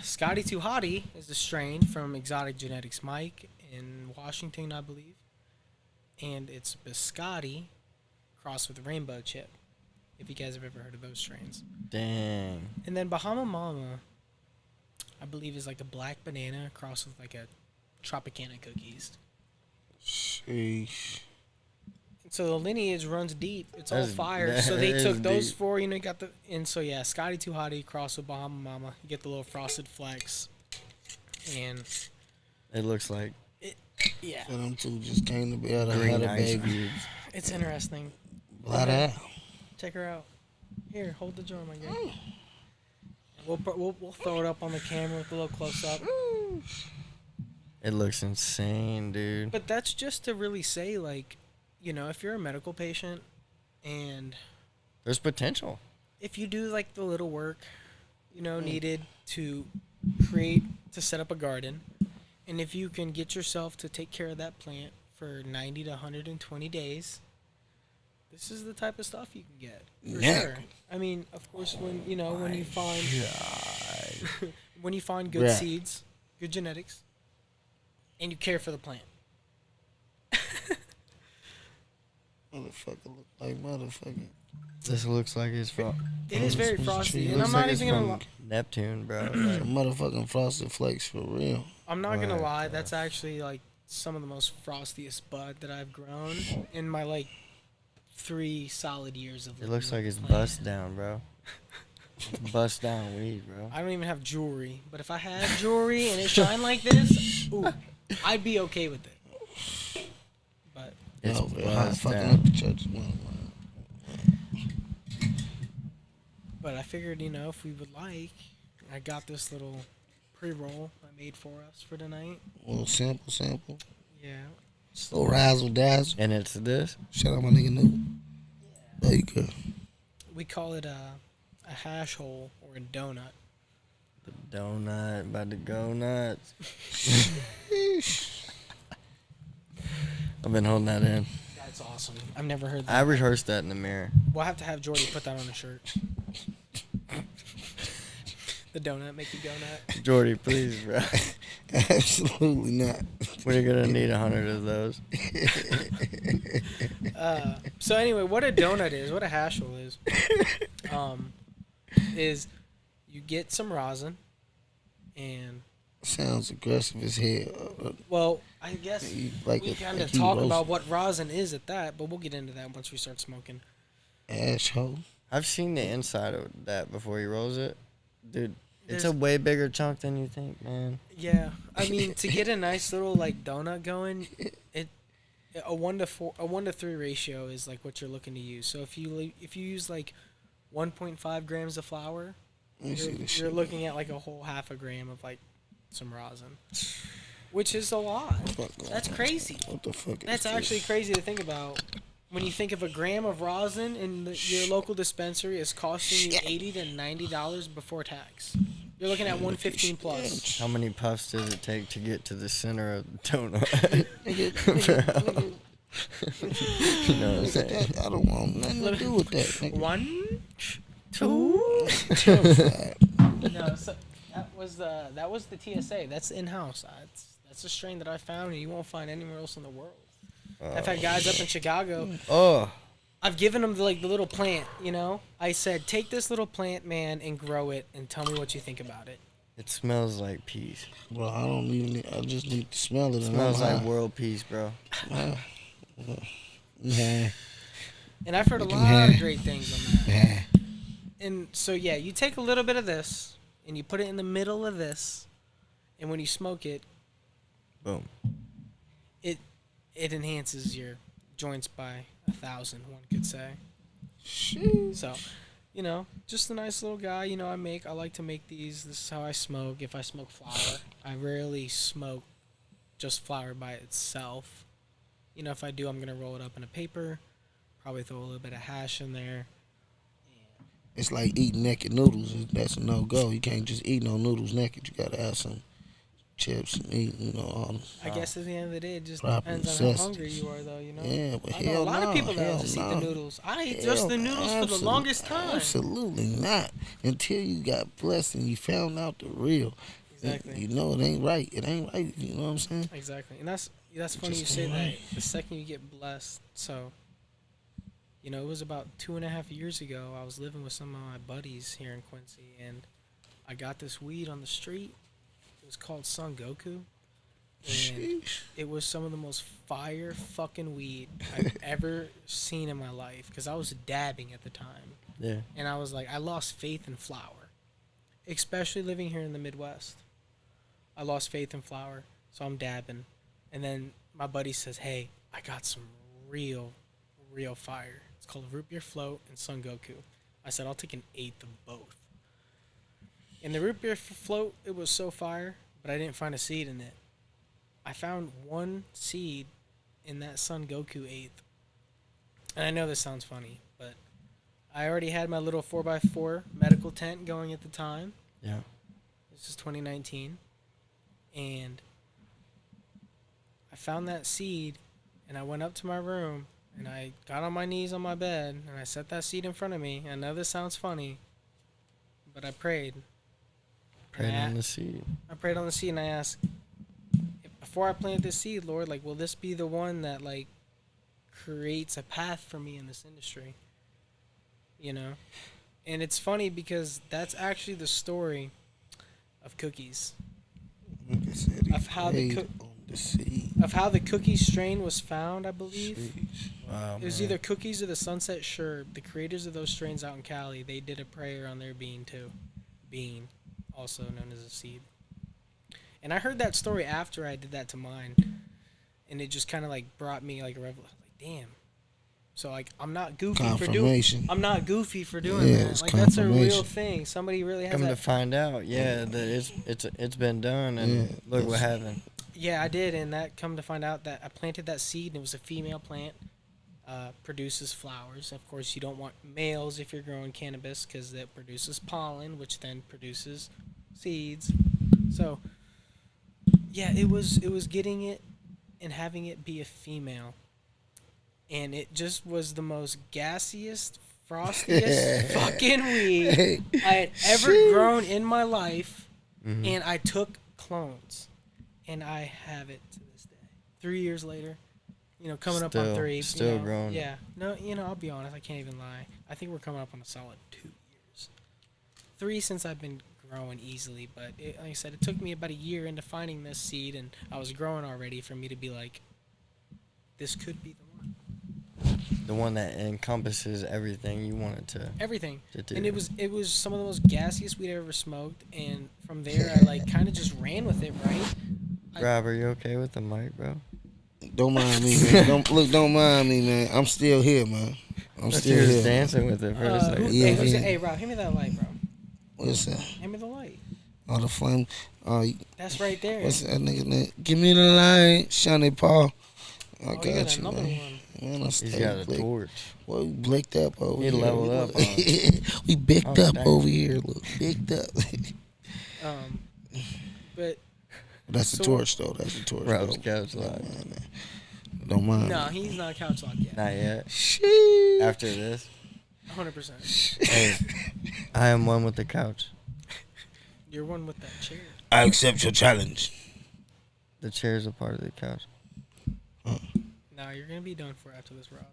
Scotty Too Hottie is a strain from Exotic Genetics Mike in Washington, I believe. And it's biscotti crossed with rainbow chip. If you guys have ever heard of those strains. Dang. And then Bahama Mama, I believe, is like a black banana crossed with like a Tropicana cookies. Sheesh. So the lineage runs deep. It's all That's- fire. So they that took is those deep. four, you know, got the, and so yeah, Scotty Too Hottie crossed with Bahama Mama. You get the little frosted flex. And It looks like yeah, So them two just came to be able to green have a ice baby. cubes. it's interesting. Blood out. Check her out. Here, hold the jar, my guy. We'll throw it up on the camera with a little close up. It looks insane, dude. But that's just to really say, like, you know, if you're a medical patient and There's potential. if you do like the little work, you know, Mm. needed to set up a garden, and if you can get yourself to take care of that plant for 90 to 120 days, this is the type of stuff you can get. For Yeah. sure. I mean, of course, when you find when you find good Yeah. seeds, good genetics, and you care for the plant. Motherfucker look like motherfucking. This looks like it's from It is very It's frosty, true. and I'm looks not like it's even gonna from lie. Neptune, bro. A motherfucking frosted flakes for real. I'm not gonna Right. lie. That's actually like some of the most frostiest bud that I've grown in my like 3 solid years of. It looks living like it's with plants. bust down, bro. It's bust down weed, bro. I don't even have jewelry, but if I had jewelry and it shined like this, ooh, I'd be okay with it. But It's Over there, bust fucking down. up the church. I figured, you know, if we would like, I got this little pre-roll I made for us for tonight. Little sample. Yeah. Little razzle dazzle. And it's this. Shout out my nigga New. There you go. We call it a hash hole or a donut. The donut, about to go nuts. I've been holding that in. That's awesome. I've never heard that. I rehearsed that in the mirror. We'll have to have Jordy put that on a shirt. The donut make you go nut. Jordy, please, bro. Absolutely not. We're gonna need 100 of those. So anyway, what a donut is, what a hash hole is you get some rosin, and Sounds aggressive as hell. well, I guess Like we a- kind like of he talk roasted. about what rosin is at that, but we'll get into that once we start smoking. Asshole. I've seen the inside of that before he rolls it. Dude, it's a There's- way bigger chunk than you think, man. Yeah, I mean to get a nice little like donut going, a 1 to 3 ratio is like what you're looking to use. So if you use like 1.5 grams of flour, Let me see this you're shit. looking at like a whole half a gram of like some rosin, which is a lot. Fuck going That's on? crazy. What the fuck is That's this? actually crazy to think about. When you think of a gram of rosin in your local dispensary is costing you $80 to $90 before tax. You're looking at 115 plus. How many puffs does it take to get to the center of the donut? Nigga, You know what I'm saying? that, I don't want nothing to do with that. Nigga. 1, 2. Fuck. No, so that was the TSA. That's in house. That's a strain that I found and you won't find anywhere else in the world. I've had guys up in Chicago. Oh, I've given them the little plant. You know, I said take this little plant, man, and grow it, and tell me what you think about it. It smells like peace. Bro, I don't even. I just need to smell it. It smells like world peace, bro. Yeah. And I've heard a lot of great things on that. Yeah. And so yeah, you take a little bit of this and you put it in the middle of this, and when you smoke it, boom, it enhances your joints by 1,000, one could say. So, you know, just a nice little guy. You know, I like to make these. This is how I smoke. If I smoke flower, I rarely smoke just flower by itself. You know, if I do, I'm gonna roll it up in a paper, probably throw a little bit of hash in there. It's like eating naked noodles. That's a no-go. You can't just eat no noodles naked. You gotta have some chips and meat, you know. All I guess at the end of the day, it just properly depends on how assessed. hungry you are, though, you know? Yeah, but I know hell a lot no, of people that hell just eat no. the noodles. I ate just the noodles for the longest time. Absolutely not. Until you got blessed and you found out the real. Exactly. You know it ain't right. It ain't right. You know what I'm saying? Exactly. And that's funny you say that. The second you get blessed. So, you know, it was about 2.5 years ago. I was living with some of my buddies here in Quincy, and I got this weed on the street. It was called Son Goku. And it was some of the most fire fucking weed I've ever seen in my life, because I was dabbing at the time. Yeah. And I was like, I lost faith in flour, especially living here in the Midwest. I lost faith in flour, so I'm dabbing. And then my buddy says, hey, I got some real fire. It's called Root Beer Float and Son Goku. I said, I'll take an eighth of both. And the Root Beer Float, it was so fire, but I didn't find a seed in it. I found one seed in that Son Goku eighth. And I know this sounds funny, but I already had my little 4x4 medical tent going at the time. Yeah. This is 2019. And I found that seed, and I went up to my room, and I got on my knees on my bed, and I set that seed in front of me. I know this sounds funny, but I prayed. Prayed on the seed. I prayed on the seed, and I asked, before I plant this seed, Lord, like, will this be the one that, like, creates a path for me in this industry? You know? And it's funny because that's actually the story of cookies. Of how the cookie strain was found, I believe. Wow, it was either cookies or the Sunset Sherb. The creators of those strains out in Cali, they did a prayer on their bean too. Bean, also known as a seed. And I heard that story after I did that to mine, and it just kind of like brought me like a revelation. Like, damn. So like I'm not goofy for doing. I'm not goofy for doing that. Like that's a real thing. Somebody really has. Come to find out, that it's been done, and look what happened. Yeah, I did, and that come to find out that I planted that seed, and it was a female plant. Produces flowers. Of course, you don't want males if you're growing cannabis, because that produces pollen, which then produces seeds. So, yeah, it was getting it and having it be a female. And it just was the most gassiest, frostiest fucking weed I had ever grown in my life. Mm-hmm. And I took clones. And I have it to this day. 3 years later. You know, coming up on 3. Still growing. Yeah. No, I'll be honest. I can't even lie. I think we're coming up on a solid 2 years. 3 since I've been growing easily. But like I said, it took me about a year into finding this seed. And I was growing already for me to be like, this could be the one. The one that encompasses everything you wanted to. Everything. To do. And it was some of the most gassiest weed I ever smoked. And from there, I like kind of just ran with it, right? Rob, are you okay with the mic, bro? Don't mind me, man. Don't mind me, man. I'm still here, man. I'm still here. Dancing with it for a second. Hey, Rob, hand me that light, bro. What's that? Hand me the light. Oh, the flame. That's right there. What's that nigga name? Give me the light, Shiny Paul. I got you, man. One. Man, He's got a torch. Well, we blicked up over here. He leveled up. We bigged up over here. Look, bigged up. But that's the torch, though. That's the torch. Rob's couch lock. Don't mind. No, he's not couch locked yet. Not yet. Sheesh. After this. 100%. Hey, I am one with the couch. You're one with that chair. I accept your challenge. The chair's a part of the couch. No, you're gonna be done for after this, Rob.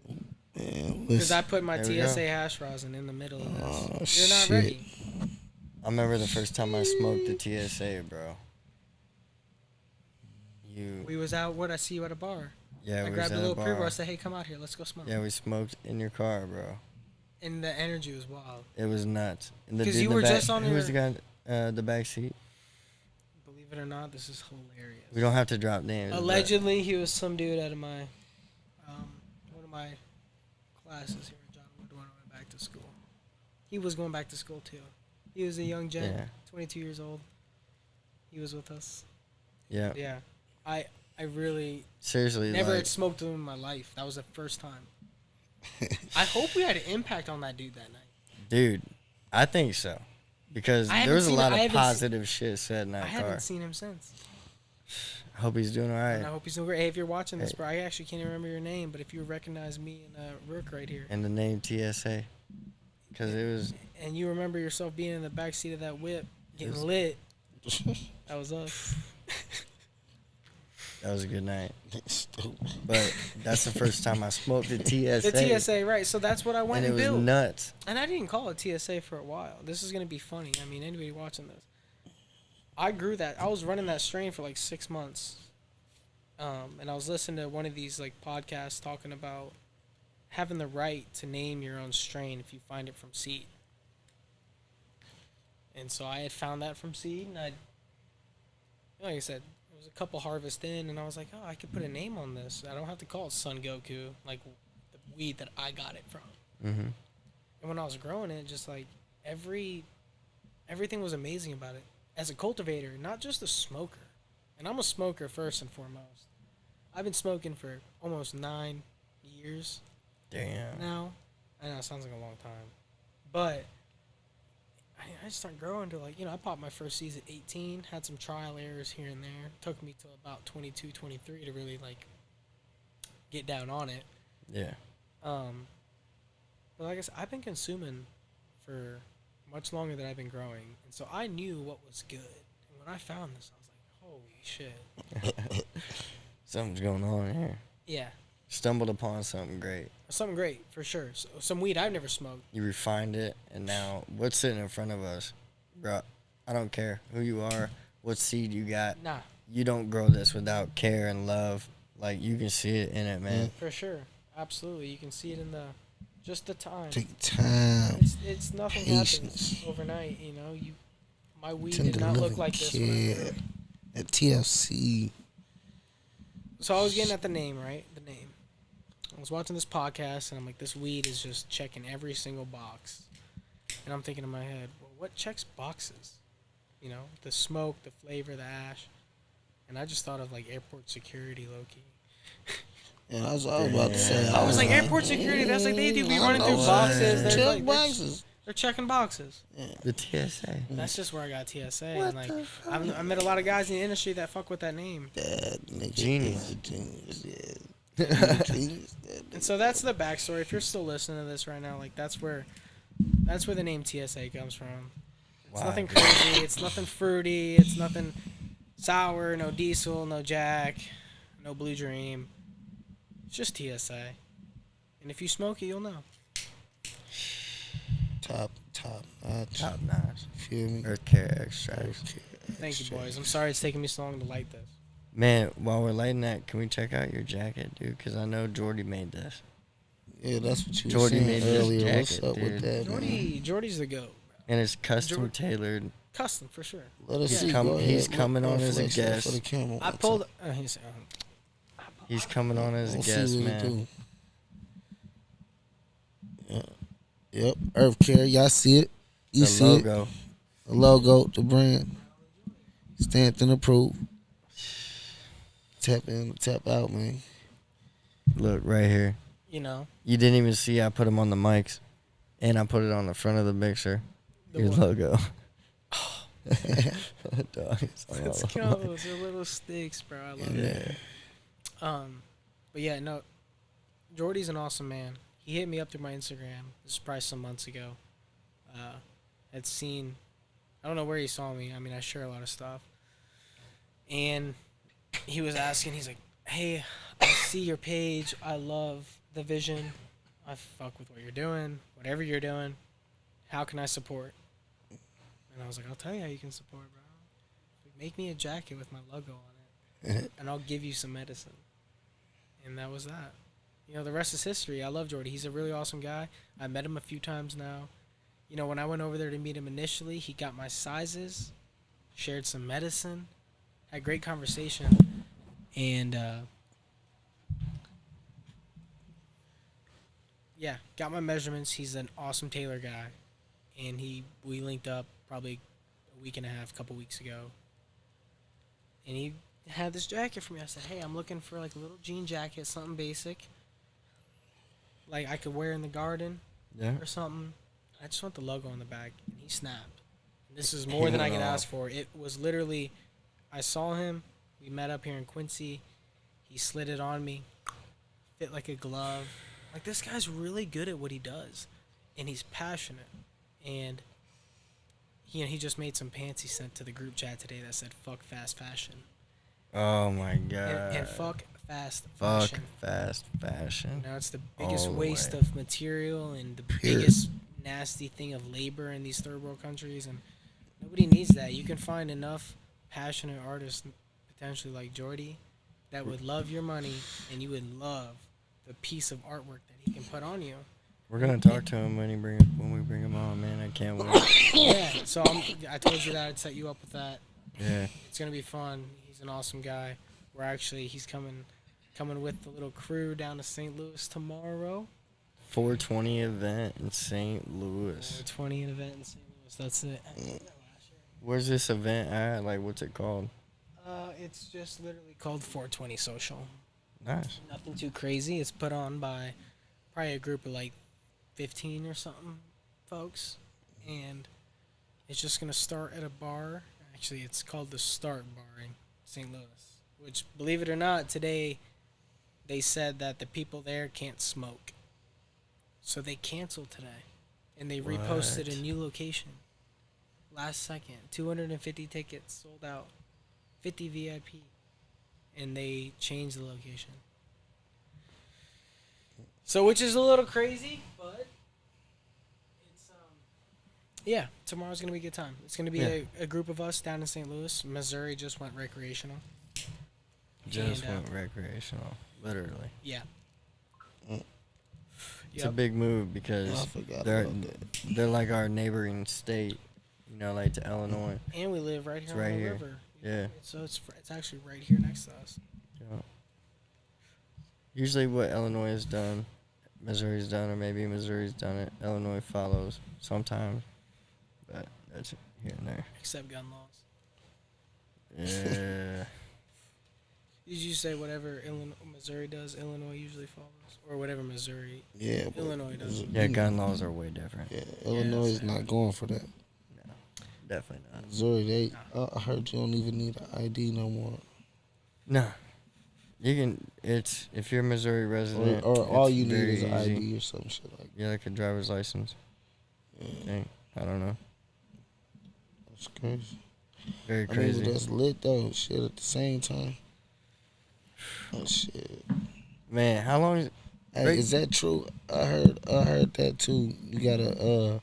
Because I put my TSA hash rosin in the middle of this. You're not ready. I remember the first time I smoked the TSA, bro. We was out. What I see you at a bar. Yeah, I we grabbed was a at little a bar. pre-roll. I said, "Hey, come out here. Let's go smoke." Yeah, we smoked in your car, bro. And the energy was wild. It was nuts. And the 'Cause dude you in the were back, just on who was the your- guy the back seat? Believe it or not, this is hilarious. We don't have to drop names. but- Allegedly, he was some dude out of my, one of my classes here at John Wood when I went back to school. He was going back to school too. He was a young gen, Yeah. 22 years old. He was with us. Yeah. Yeah, I really Seriously, never like, had smoked him in my life. That was the first time. I hope we had an impact on that dude that night. dude, I think so. Because I there was a haven't lot seen- I of haven't positive shit said in I that haven't car. seen him since. I hope he's doing all And I right. hope he's doing great. Hey, if you're watching this, Hey. bro, I actually can't even remember your name, but if you recognize me and Rook right here, And the name TSA. Because it was, and you remember yourself being in the back seat of that whip, getting Yes. lit, that was us. that was a good night. Stupid. But that's the first time I smoked the TSA. The TSA, right? So that's what I went And it and was built. nuts. And I didn't call it TSA for a while. This is gonna be funny. I mean, anybody watching this, I grew that. I was running that strain for like 6 months, and I was listening to one of these like podcasts talking about having the right to name your own strain if you find it from seed. And so I had found that from seed, and like I said, it was a couple harvests in, and I was like, oh, I could put a name on this. I don't have to call it Sun Goku, like the weed that I got it from. Mm-hmm. And when I was growing it, just like everything was amazing about it. As a cultivator, not just a smoker. And I'm a smoker first and foremost. I've been smoking for almost 9 years Damn. now. I know it sounds like a long time. But I just started growing to like, I popped my first seeds at 18, had some trial errors here and there. Took me till about 22, 23 to really like get down on it. Yeah. But like I said, I've been consuming for much longer than I've been growing. And so I knew what was good. And when I found this, I was like, holy shit. Something's going on here. Yeah. Stumbled upon something great. Something great, for sure. So, some weed I've never smoked. You refined it, and now what's sitting in front of us? Bro, I don't care who you are, what seed you got. Nah, You don't grow this without care and love. Like, you can see it in it, man. for sure. Absolutely. You can see it in just the time. Take time. It's nothing Patience. happens overnight, my weed Tend did to not live look in like this when I grew care. it. That TLC. So I was getting at the name, right? The name. I was watching this podcast, and I'm like, this weed is just checking every single box. And I'm thinking in my head, well, what checks boxes? The smoke, the flavor, the ash. And I just thought of, like, airport security, low-key. Yeah, I was about to say. I was like, airport security, that's like they do be I running through know, boxes. man. They're, Check like, boxes. they're checking boxes. The TSA. That's just where I got TSA. What And, like, the fuck? I met a lot of guys in the industry that fuck with that name. That nigga Genius. is a genius. Yeah. Genius. And so that's the backstory. If you're still listening to this right now, like that's where the name TSA comes from. It's Wow. nothing crazy. It's nothing fruity. It's nothing sour. No diesel. No Jack. No Blue Dream. It's just TSA. And if you smoke it, you'll know. Top notch. Top notch. Feel me? Earthcare extracts. Thank you, boys. I'm sorry it's taking me so long to light this. Man, while we're lighting that, can we check out your jacket, dude? Because I know Jordy made this. Yeah, that's what you were Jordy saying made this earlier. What's jacket, up with dude. that, man? Jordy's the goat. And it's custom tailored. Custom for sure. Let us He's see. com- Go he's ahead. coming on as a Flex that guest. For the camera I one pulled. time. He's coming on as a Let's see guest, what he man. do. Yep. Earthcare. Y'all see it? You The see logo. it? The logo, the brand. Stamped and approved. Tap in, tap out, man. Look, right here. You didn't even see I put them on the mics. And I put it on the front of the mixer. The Your what? logo. Dog, it's on Let's all go. of them. Those are little sticks, bro. I love it. But yeah, no. Jordy's an awesome man. He hit me up through my Instagram. This is probably some months ago. Had seen, I don't know where he saw me. I mean, I share a lot of stuff. And he was asking, he's like, hey, I see your page. I love the vision. I fuck with what you're doing, whatever you're doing. How can I support? And I was like, I'll tell you how you can support, bro. Make me a jacket with my logo on it, and I'll give you some medicine. And that was that. You know, the rest is history. I love Jordy. He's a really awesome guy. I met him a few times now. You know, when I went over there to meet him initially, he got my sizes, shared some medicine, had great conversation, and yeah, got my measurements. He's an awesome tailor guy, and we linked up probably a week and a half, couple weeks ago, and he had this jacket for me. I said, hey, I'm looking for like a little jean jacket, something basic, like I could wear in the garden or something. I just want the logo on the back, and he snapped. And this is more than I could ask for. It was literally, I saw him, we met up here in Quincy, he slid it on me, fit like a glove. Like, this guy's really good at what he does, and he's passionate. And he just made some pants he sent to the group chat today that said "fuck fast fashion." Oh my god. And fuck fast fashion. Fuck fast fashion. Now it's the biggest All the waste way. of material and the biggest nasty thing of labor in these third world countries, and nobody needs that. You can find enough passionate artists, potentially like Jordy, that would love your money, and you would love the piece of artwork that he can put on you. We're gonna talk to him when we bring him on, man. I can't wait. Yeah, so I told you that I'd set you up with that. Yeah. It's gonna be fun. He's an awesome guy. He's coming with the little crew down to St. Louis tomorrow. 420 event in St. Louis. 420 event in St. Louis. That's it. Where's this event at? Like, what's it called? It's just literally called 420 Social. Nice. Nothing too crazy. It's put on by probably a group of like 15 or something folks, and it's just gonna start at a bar. Actually, it's called the Start Bar in St. Louis, which, believe it or not, today they said that the people there can't smoke, so they canceled today, and they reposted a new location last second. 250 tickets sold out, 50 VIP, and they changed the location. So, which is a little crazy, but it's yeah, tomorrow's gonna be a good time. It's gonna be a group of us down in St. Louis. Missouri just went recreational. Went recreational, literally. Yeah. It's a big move because they're like our neighboring state, you know, like to Illinois. And we live right here on the river. Yeah. So it's actually right here next to us. Yeah. Usually what Illinois has done, Missouri's done, or maybe Missouri's done it. Illinois follows sometimes, but that's here and there. Except gun laws. Yeah. Did you say whatever Missouri does, Illinois usually follows? Or whatever Missouri, Illinois does? Yeah, gun laws are way different. Yeah, Illinois is not going for that. No, definitely not. Missouri, I heard you don't even need an ID no more. No. You can, if you're a Missouri resident, or all you need very is an easy. ID or some shit like that. Yeah, like a driver's license. Yeah. I don't know. That's crazy. Very I crazy. mean, that's lit though. Shit, at the same time. Oh shit. Man, how long is Hey, is that true? I heard that too. You gotta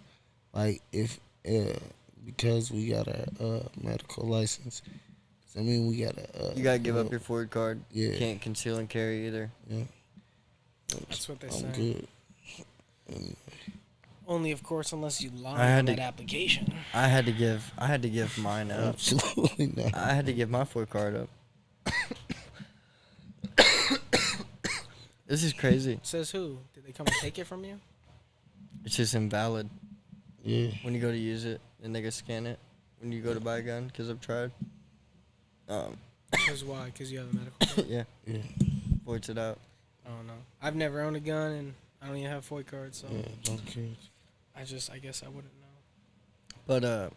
like if because we got a medical license. I mean, we gotta. You gotta give up your Ford card. Yeah. You can't conceal and carry either. Yeah. That's what they say. I'm good. Only, of course, unless you lie I had on to- that application. I had to give mine up. Absolutely not. I had to give my Ford card up. This is crazy. Says who? Did they come and take it from you? It's just invalid Yeah. when you go to use it and they can scan it when you go to buy a gun. Because I've tried. Because why? Because you have a medical card? Yeah. Yeah. Voids it out. I don't know. I've never owned a gun, and I don't even have a FOID card, so Yeah. Don't care. I guess I wouldn't know. But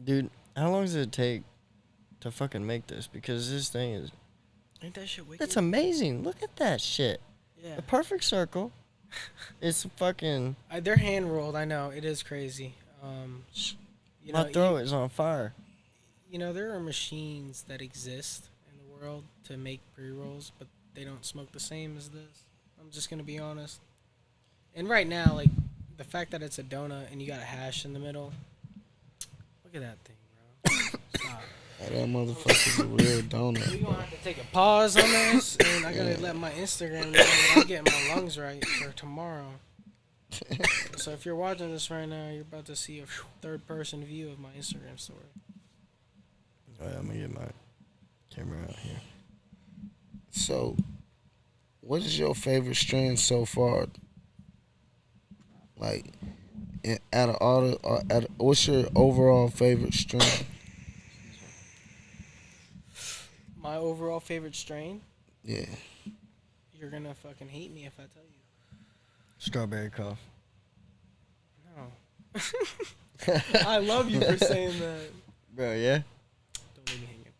dude, how long does it take to fucking make this? Because this thing is. Ain't that shit wicked? That's amazing. Look at that shit. Yeah. A perfect circle. It's fucking. They're hand rolled. I know it is crazy. You know, My throat is on fire. you know, there are machines that exist in the world to make pre-rolls, but they don't smoke the same as this. I'm just gonna be honest. And right now, like the fact that it's a donut and you got a hash in the middle, Look at that thing, bro. Stop. That motherfucker's a real donut. We gonna have to take a pause on this, and I gotta let my Instagram know that I'm getting my lungs right for tomorrow. So if you're watching this right now, you're about to see a third-person view of my Instagram story. All right, I'm gonna get my camera out here. So, what is your favorite strand so far? Like, out of all the, what's your overall favorite strand? My overall favorite strain? Yeah. You're gonna fucking hate me if I tell you. Strawberry cough. No. I love you for saying that. Bro, yeah? Don't leave me hanging.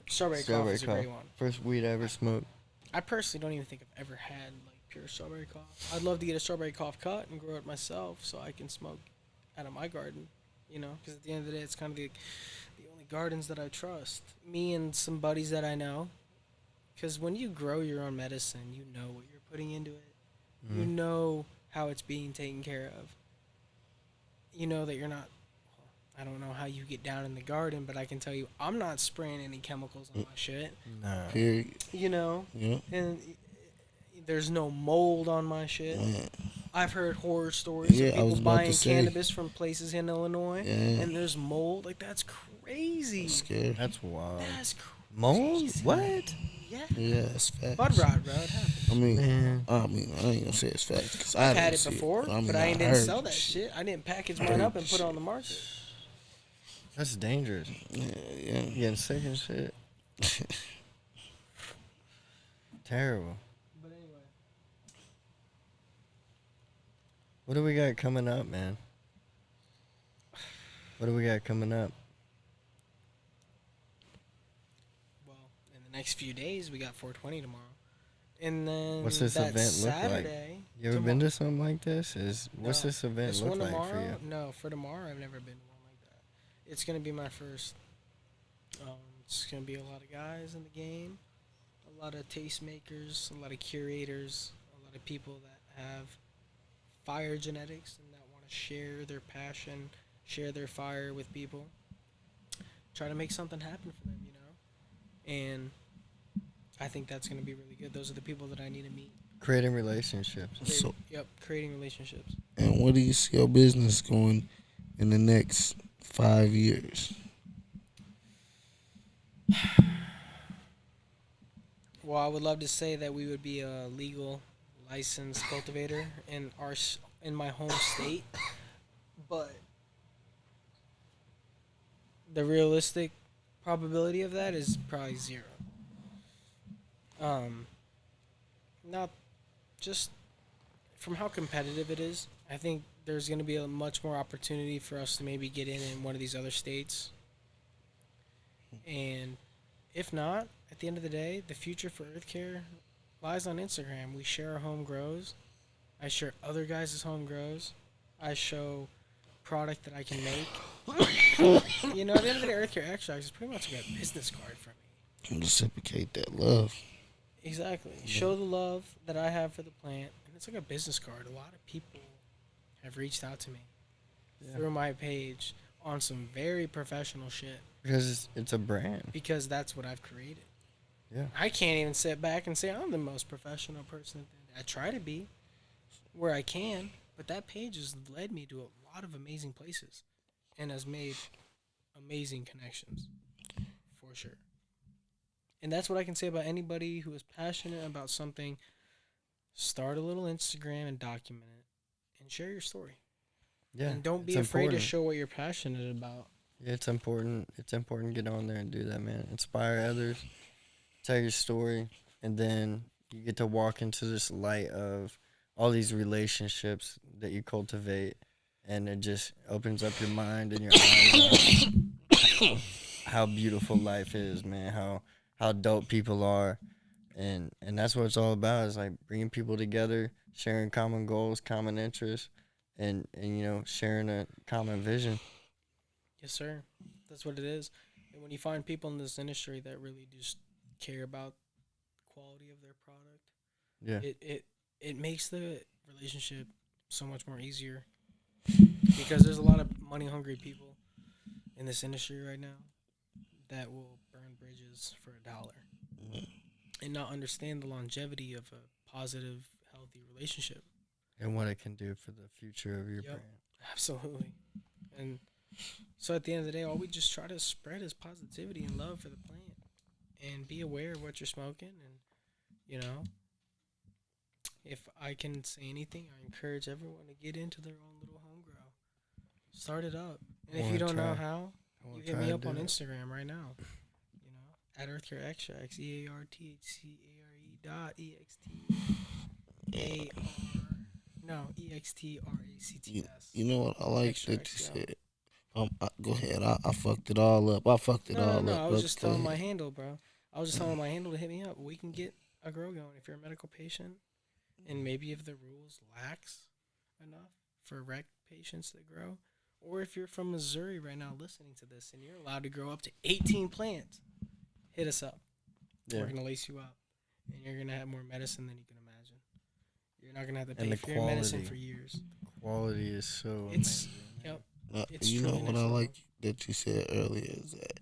Strawberry cough is a great one. First weed I ever smoked. I personally don't even think I've ever had like pure strawberry cough. I'd love to get a strawberry cough cut and grow it myself so I can smoke out of my garden, you know, because at the end of the day, it's kind of the only gardens that I trust. Me and some buddies that I know, because when you grow your own medicine, you know what you're putting into it. Mm. You know how it's being taken care of. You know that you're not, I don't know how you get down in the garden, but I can tell you I'm not spraying any chemicals on my shit. Nah. Period. You know? Yeah. And there's no mold on my shit. Yeah. I've heard horror stories of people buying say. cannabis from places in Illinois, and there's mold. Like, that's crazy. That's scary. That's wild. That's crazy. Mold? What? Yeah. Yeah, it's facts. Bud rot, bro. It happens. I mean, Man. I ain't gonna say it's facts because I've had it before, but I didn't sell that shit. shit. I didn't package mine up and put it on the market. That's dangerous. Yeah. You getting sick and shit. Terrible. But anyway. What do we got coming up, man? What do we got coming up? Well, in the next few days, we got 420 tomorrow. And then What's this that event Saturday, look like? You ever been to something like this? What's No. this event This look one like tomorrow? for you? No, for tomorrow, I've never been to one like that. It's going to be my first. It's going to be a lot of guys in the game, a lot of tastemakers, a lot of curators, a lot of people that have fire genetics and that want to share their passion, share their fire with people. Try to make something happen for them, you know? And I think that's going to be really good. Those are the people that I need to meet. Creating relationships. Creating relationships. And where do you see your business going in the next 5 years? Well, I would love to say that we would be a legal, licensed cultivator in my home state, but the realistic probability of that is probably 0. Not just from how competitive it is. I think there's going to be a much more opportunity for us to maybe get in one of these other states. And if not, at the end of the day, the future for Earthcare lies on Instagram. We share our home grows. I share other guys' home grows. I show product that I can make. You know, at the end of the day, Earthcare Extracts is pretty much like a business card for me. Reciprocate that love. Exactly. Show the love that I have for the plant. And it's like a business card. A lot of people have reached out to me through my page on some very professional shit. Because it's a brand. Because that's what I've created. Yeah. I can't even sit back and say I'm the most professional person. I try to be where I can, but that page has led me to a lot of amazing places and has made amazing connections, for sure. And that's what I can say about anybody who is passionate about something. Start a little Instagram and document it and share your story. Yeah. And don't be afraid to show what you're passionate about. Yeah, it's important. It's important to get on there and do that, man. Inspire others. Tell your story. And then you get to walk into this light of all these relationships that you cultivate. And it just opens up your mind and your eyes on how beautiful life is, man. How dope people are. And that's what it's all about, is like bringing people together, sharing common goals, common interests, and you know, sharing a common vision. Yes, sir. That's what it is. And when you find people in this industry that really just care about the quality of their product, it makes the relationship so much more easier. Because there's a lot of money hungry people in this industry right now that will burn bridges for $1 and not understand the longevity of a positive, healthy relationship. And what it can do for the future of your brand. Absolutely. And so at the end of the day, all we just try to spread is positivity and love for the plant and be aware of what you're smoking. And, you know, if I can say anything, I encourage everyone to get into their own little home grow. Start it up. And if you don't know how, you hit me up on Instagram right now. You know, at Earthcare Extracts, EXTRACTS. You know what? I like Extracts, that you said. Go ahead. I fucked it all up. I was just telling my handle, bro. I was just telling my handle to hit me up. We can get a grow going if you're a medical patient, and maybe if the rules lax enough for rec patients that grow, or if you're from Missouri right now listening to this and you're allowed to grow up to 18 plants, hit us up. Yeah. We're gonna lace you up, and you're gonna have more medicine than you can imagine. You're not gonna have to pay for your medicine for years. The quality is so amazing. Yep. You know what I like that you said earlier is that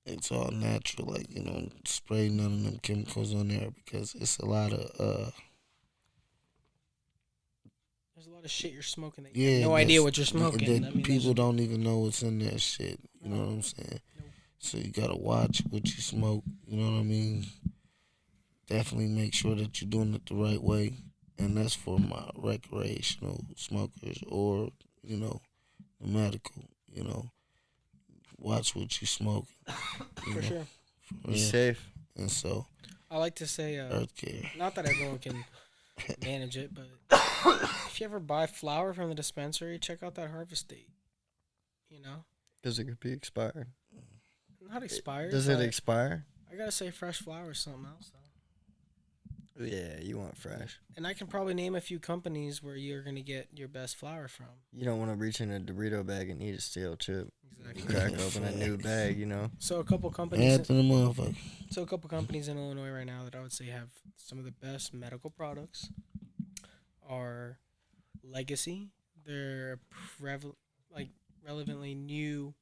it's all natural, like, you know, spray none of them chemicals on there because it's a lot of there's a lot of shit you're smoking that you have no idea what you're smoking. That people don't even know what's in that shit. You know what I'm saying? Nope. So you gotta watch what you smoke. You know what I mean? Definitely make sure that you're doing it the right way, and that's for my recreational smokers or, you know, the medical. You know, watch what you smoke. For sure. Be safe. And so, I like to say, Earthcare. Not that everyone can manage it, but if you ever buy flower from the dispensary, check out that harvest date. You know, because it could be expired. Not expired. Does it expire? I gotta say, fresh flower is something else, though. Yeah, you want fresh. And I can probably name a few companies where you're gonna get your best flower from. You don't want to reach in a Dorito bag and eat a steel chip. Exactly. Crack open a new bag, you know. So a couple companies. So a couple companies in Illinois right now that I would say have some of the best medical products are Legacy. They're relevantly new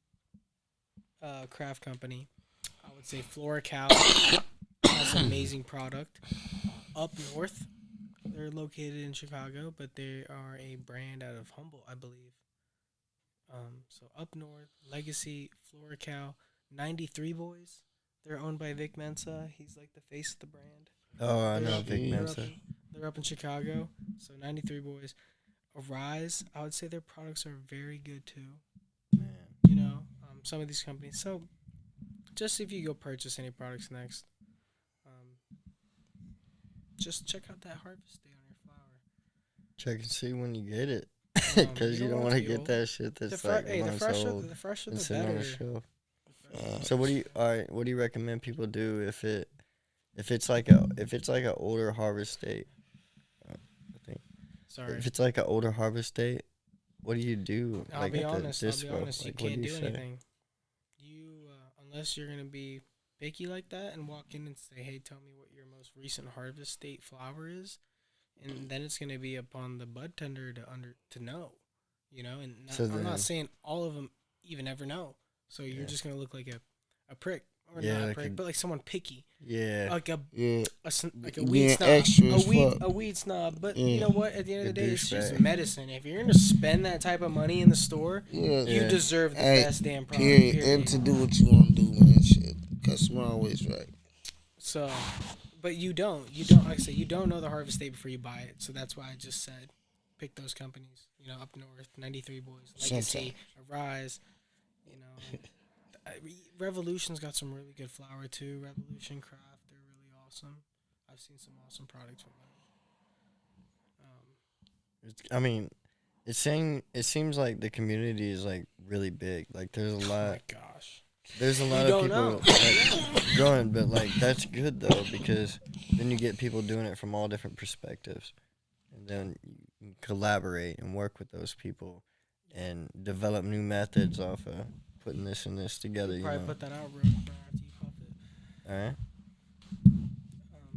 craft company. I would say FloraCal has an amazing product. Up North, they're located in Chicago, but they are a brand out of Humboldt, I believe. So Up North, Legacy, FloraCal, 93 Boys. They're owned by Vic Mensa. He's like the face of the brand. Oh, I know Vic Mensa. They're up in Chicago. So 93 Boys. Arise, I would say their products are very good too. Man. You know, some of these companies. So just if you go purchase any products next, just check out that harvest date on your flower. Check and see when you get it, because you don't want to get that shit that's the fresher the better. So what do you recommend people do if it's like a older harvest date? Sorry. If it's like an older harvest date, what do you do? I'll be honest. You can't do say? anything. Unless you're gonna be picky like that and walk in and say, "Hey, tell me what your most recent harvest date flower is," and then it's gonna be upon the bud tender to know, you know. And I'm not saying all of them even ever know. So you're just gonna look like a prick. Or not a prick, but like someone picky. Yeah. Like a weed snob. But you know what? At the end of the day, it's just medicine. If you're gonna spend that type of money in the store, you deserve the best damn product. Period. And to do what you want to do, man. Shit. Customer always right. So, but you don't. Like I say, you don't know the harvest date before you buy it. So that's why I just said, pick those companies. You know, Up North, 93 Boys, Legacy, Arise. You know. Revolution's got some really good flower too. Revolution Craft, they're really awesome. I've seen some awesome products from them. It seems like the community is like really big. Like there's a lot. Oh my gosh. There's a lot of people like, growing, but like that's good though because then you get people doing it from all different perspectives, and then you can collaborate and work with those people and develop new methods off of putting this and this together. You probably put that out real quick after you puff it. All right.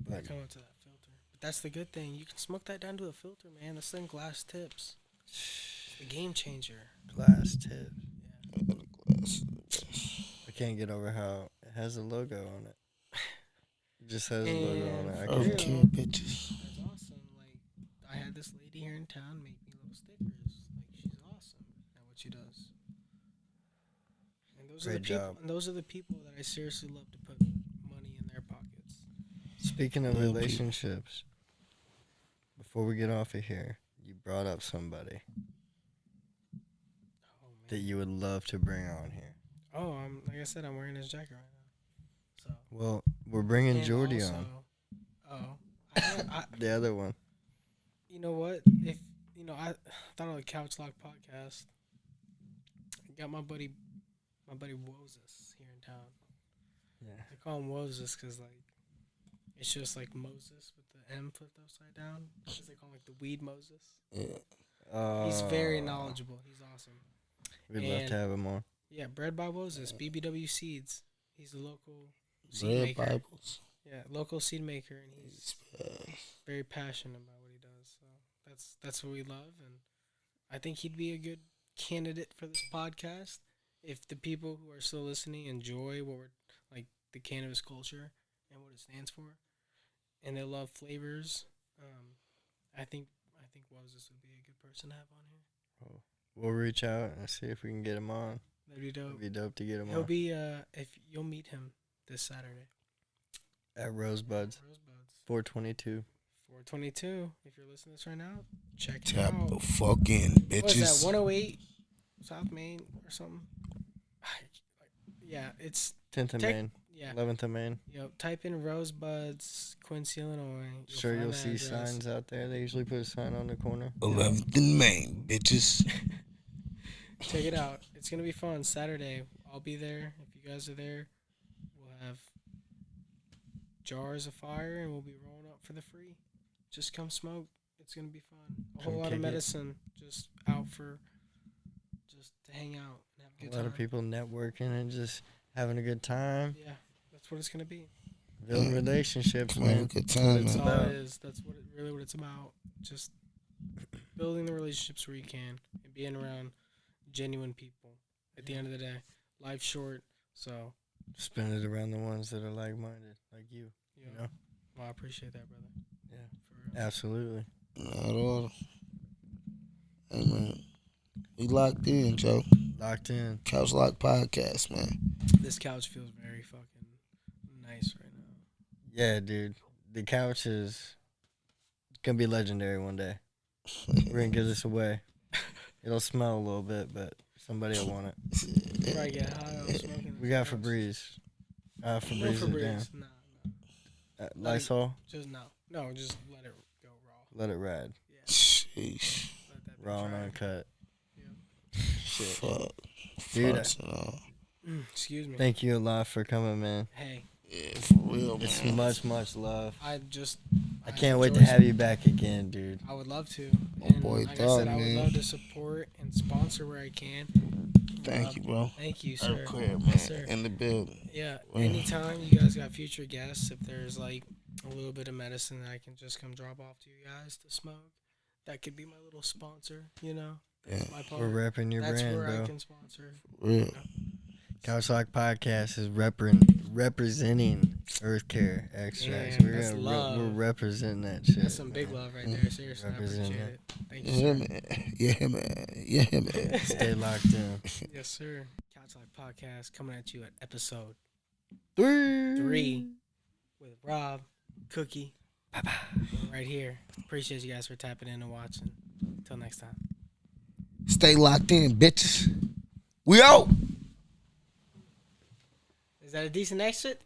But come up to that filter. But that's the good thing. You can smoke that down to a filter, man. That's them glass tips. It's the game changer. Glass tips. Yeah. I can't get over how it has a logo on it. It just has a logo on it. I can't. Earthcare, bitches. That's awesome. Like, I had this lady here in town make me little stickers. Like, she's awesome at what she does. And those are the Great people. job. And those are the people that I seriously love to put money in their pockets. Speaking of Yeah, relationships, before we get off of here, you brought up somebody Oh man. that you would love to bring on here. Oh, like I said, I'm wearing his jacket right now. So. Well, we're bringing And Jordy also- on. Oh. The other one. You know what? If I thought of the Couch Lock podcast. I got my buddy Moses here in town. Yeah. I call him Moses because like it's just like Moses with the M flipped upside down. Because they call him like the weed Moses. He's very knowledgeable. He's awesome. We'd love And- to have him on. Yeah, Bred by Moses, BBW Seeds. He's a local seed Red maker. Bibles. Yeah, local seed maker, and he's very passionate about what he does. So that's what we love, and I think he'd be a good candidate for this podcast if the people who are still listening enjoy what we're like the cannabis culture and what it stands for, and they love flavors. I think Moses would be a good person to have on here. We'll reach out and see if we can get him on. That'd be dope. It'd be dope to get him He'll on. be if you'll meet him this Saturday. At Rosebuds, Rosebuds. 422. 422. If you're listening to this right now, check it Tap out. the fucking What is bitches. that? 108 South Main or something? Yeah, it's 10th of Tech- Main. yeah. 11th of Main. Type in Rosebuds, Quincy, Illinois. Sure, find you'll the see address. signs out there. They usually put a sign on the corner. 11th and Main, bitches. Check it out. It's gonna be fun. Saturday, I'll be there. If you guys are there, we'll have jars of fire and we'll be rolling up for the free. Just come smoke. It's gonna be fun. A Come whole lot kick of it. medicine just out for just to hang out and have a A good lot time. of people networking and just having a good time. Yeah, that's what it's gonna be. Building relationships, Come have a man. good time, It's That's man. all about- it is. That's what it's about. Just building the relationships where you can and being around genuine people. At the end of the day, life's short, so Spend it around the ones that are like-minded, like you. you You know. know? Well, I appreciate that, brother. Yeah. For real. Absolutely. Not all. Hey, man. We locked in, Joe. Locked in. Couch Lock Podcast, man. This couch feels very fucking nice right now. Yeah, dude. The couch is gonna be legendary one day. We're gonna give this away. It'll smell a little bit, but somebody will want it. Probably get high on smoking. We this got couch. Febreze. No Febreze is down. Febreze. Nah. Lysol, Just no. Just let it go raw. let it ride. Yeah. Sheesh. Let that Raw bitch and ride. uncut. Yeah. Shit. Fuck. Dude, Farts and all. Excuse me. Thank you a lot for coming, man. Hey, Yeah, for real, It's man. much love. I can't wait to enjoy have you back again, dude. I would love to. My And boy like I Thug, said, I would man. love to support and sponsor where I can. Thank you, bro. Thank you, sir. Earthcare, man. Yes, sir. In the building. Yeah. Yeah. Anytime you guys got future guests, if there's like a little bit of medicine that I can just come drop off to you guys to smoke, that could be my little sponsor. You know, that's Yeah. my part. We're repping your That's brand, where bro. I can sponsor. Real. Couch Lock Podcast is representing Earthcare extracts. Yeah, that's love. We're representing that shit. That's some big man. love right there. Seriously, I Represent appreciate it. it. Thank you, Yeah, sir. man. Yeah, man. Yeah, man. Stay locked in. Yes, sir. Couch Life Podcast coming at you at episode 3. 3 with Rob, Cookie, right here. Appreciate you guys for tapping in and watching. Until next time. Stay locked in, bitches. We out. Is that a decent exit?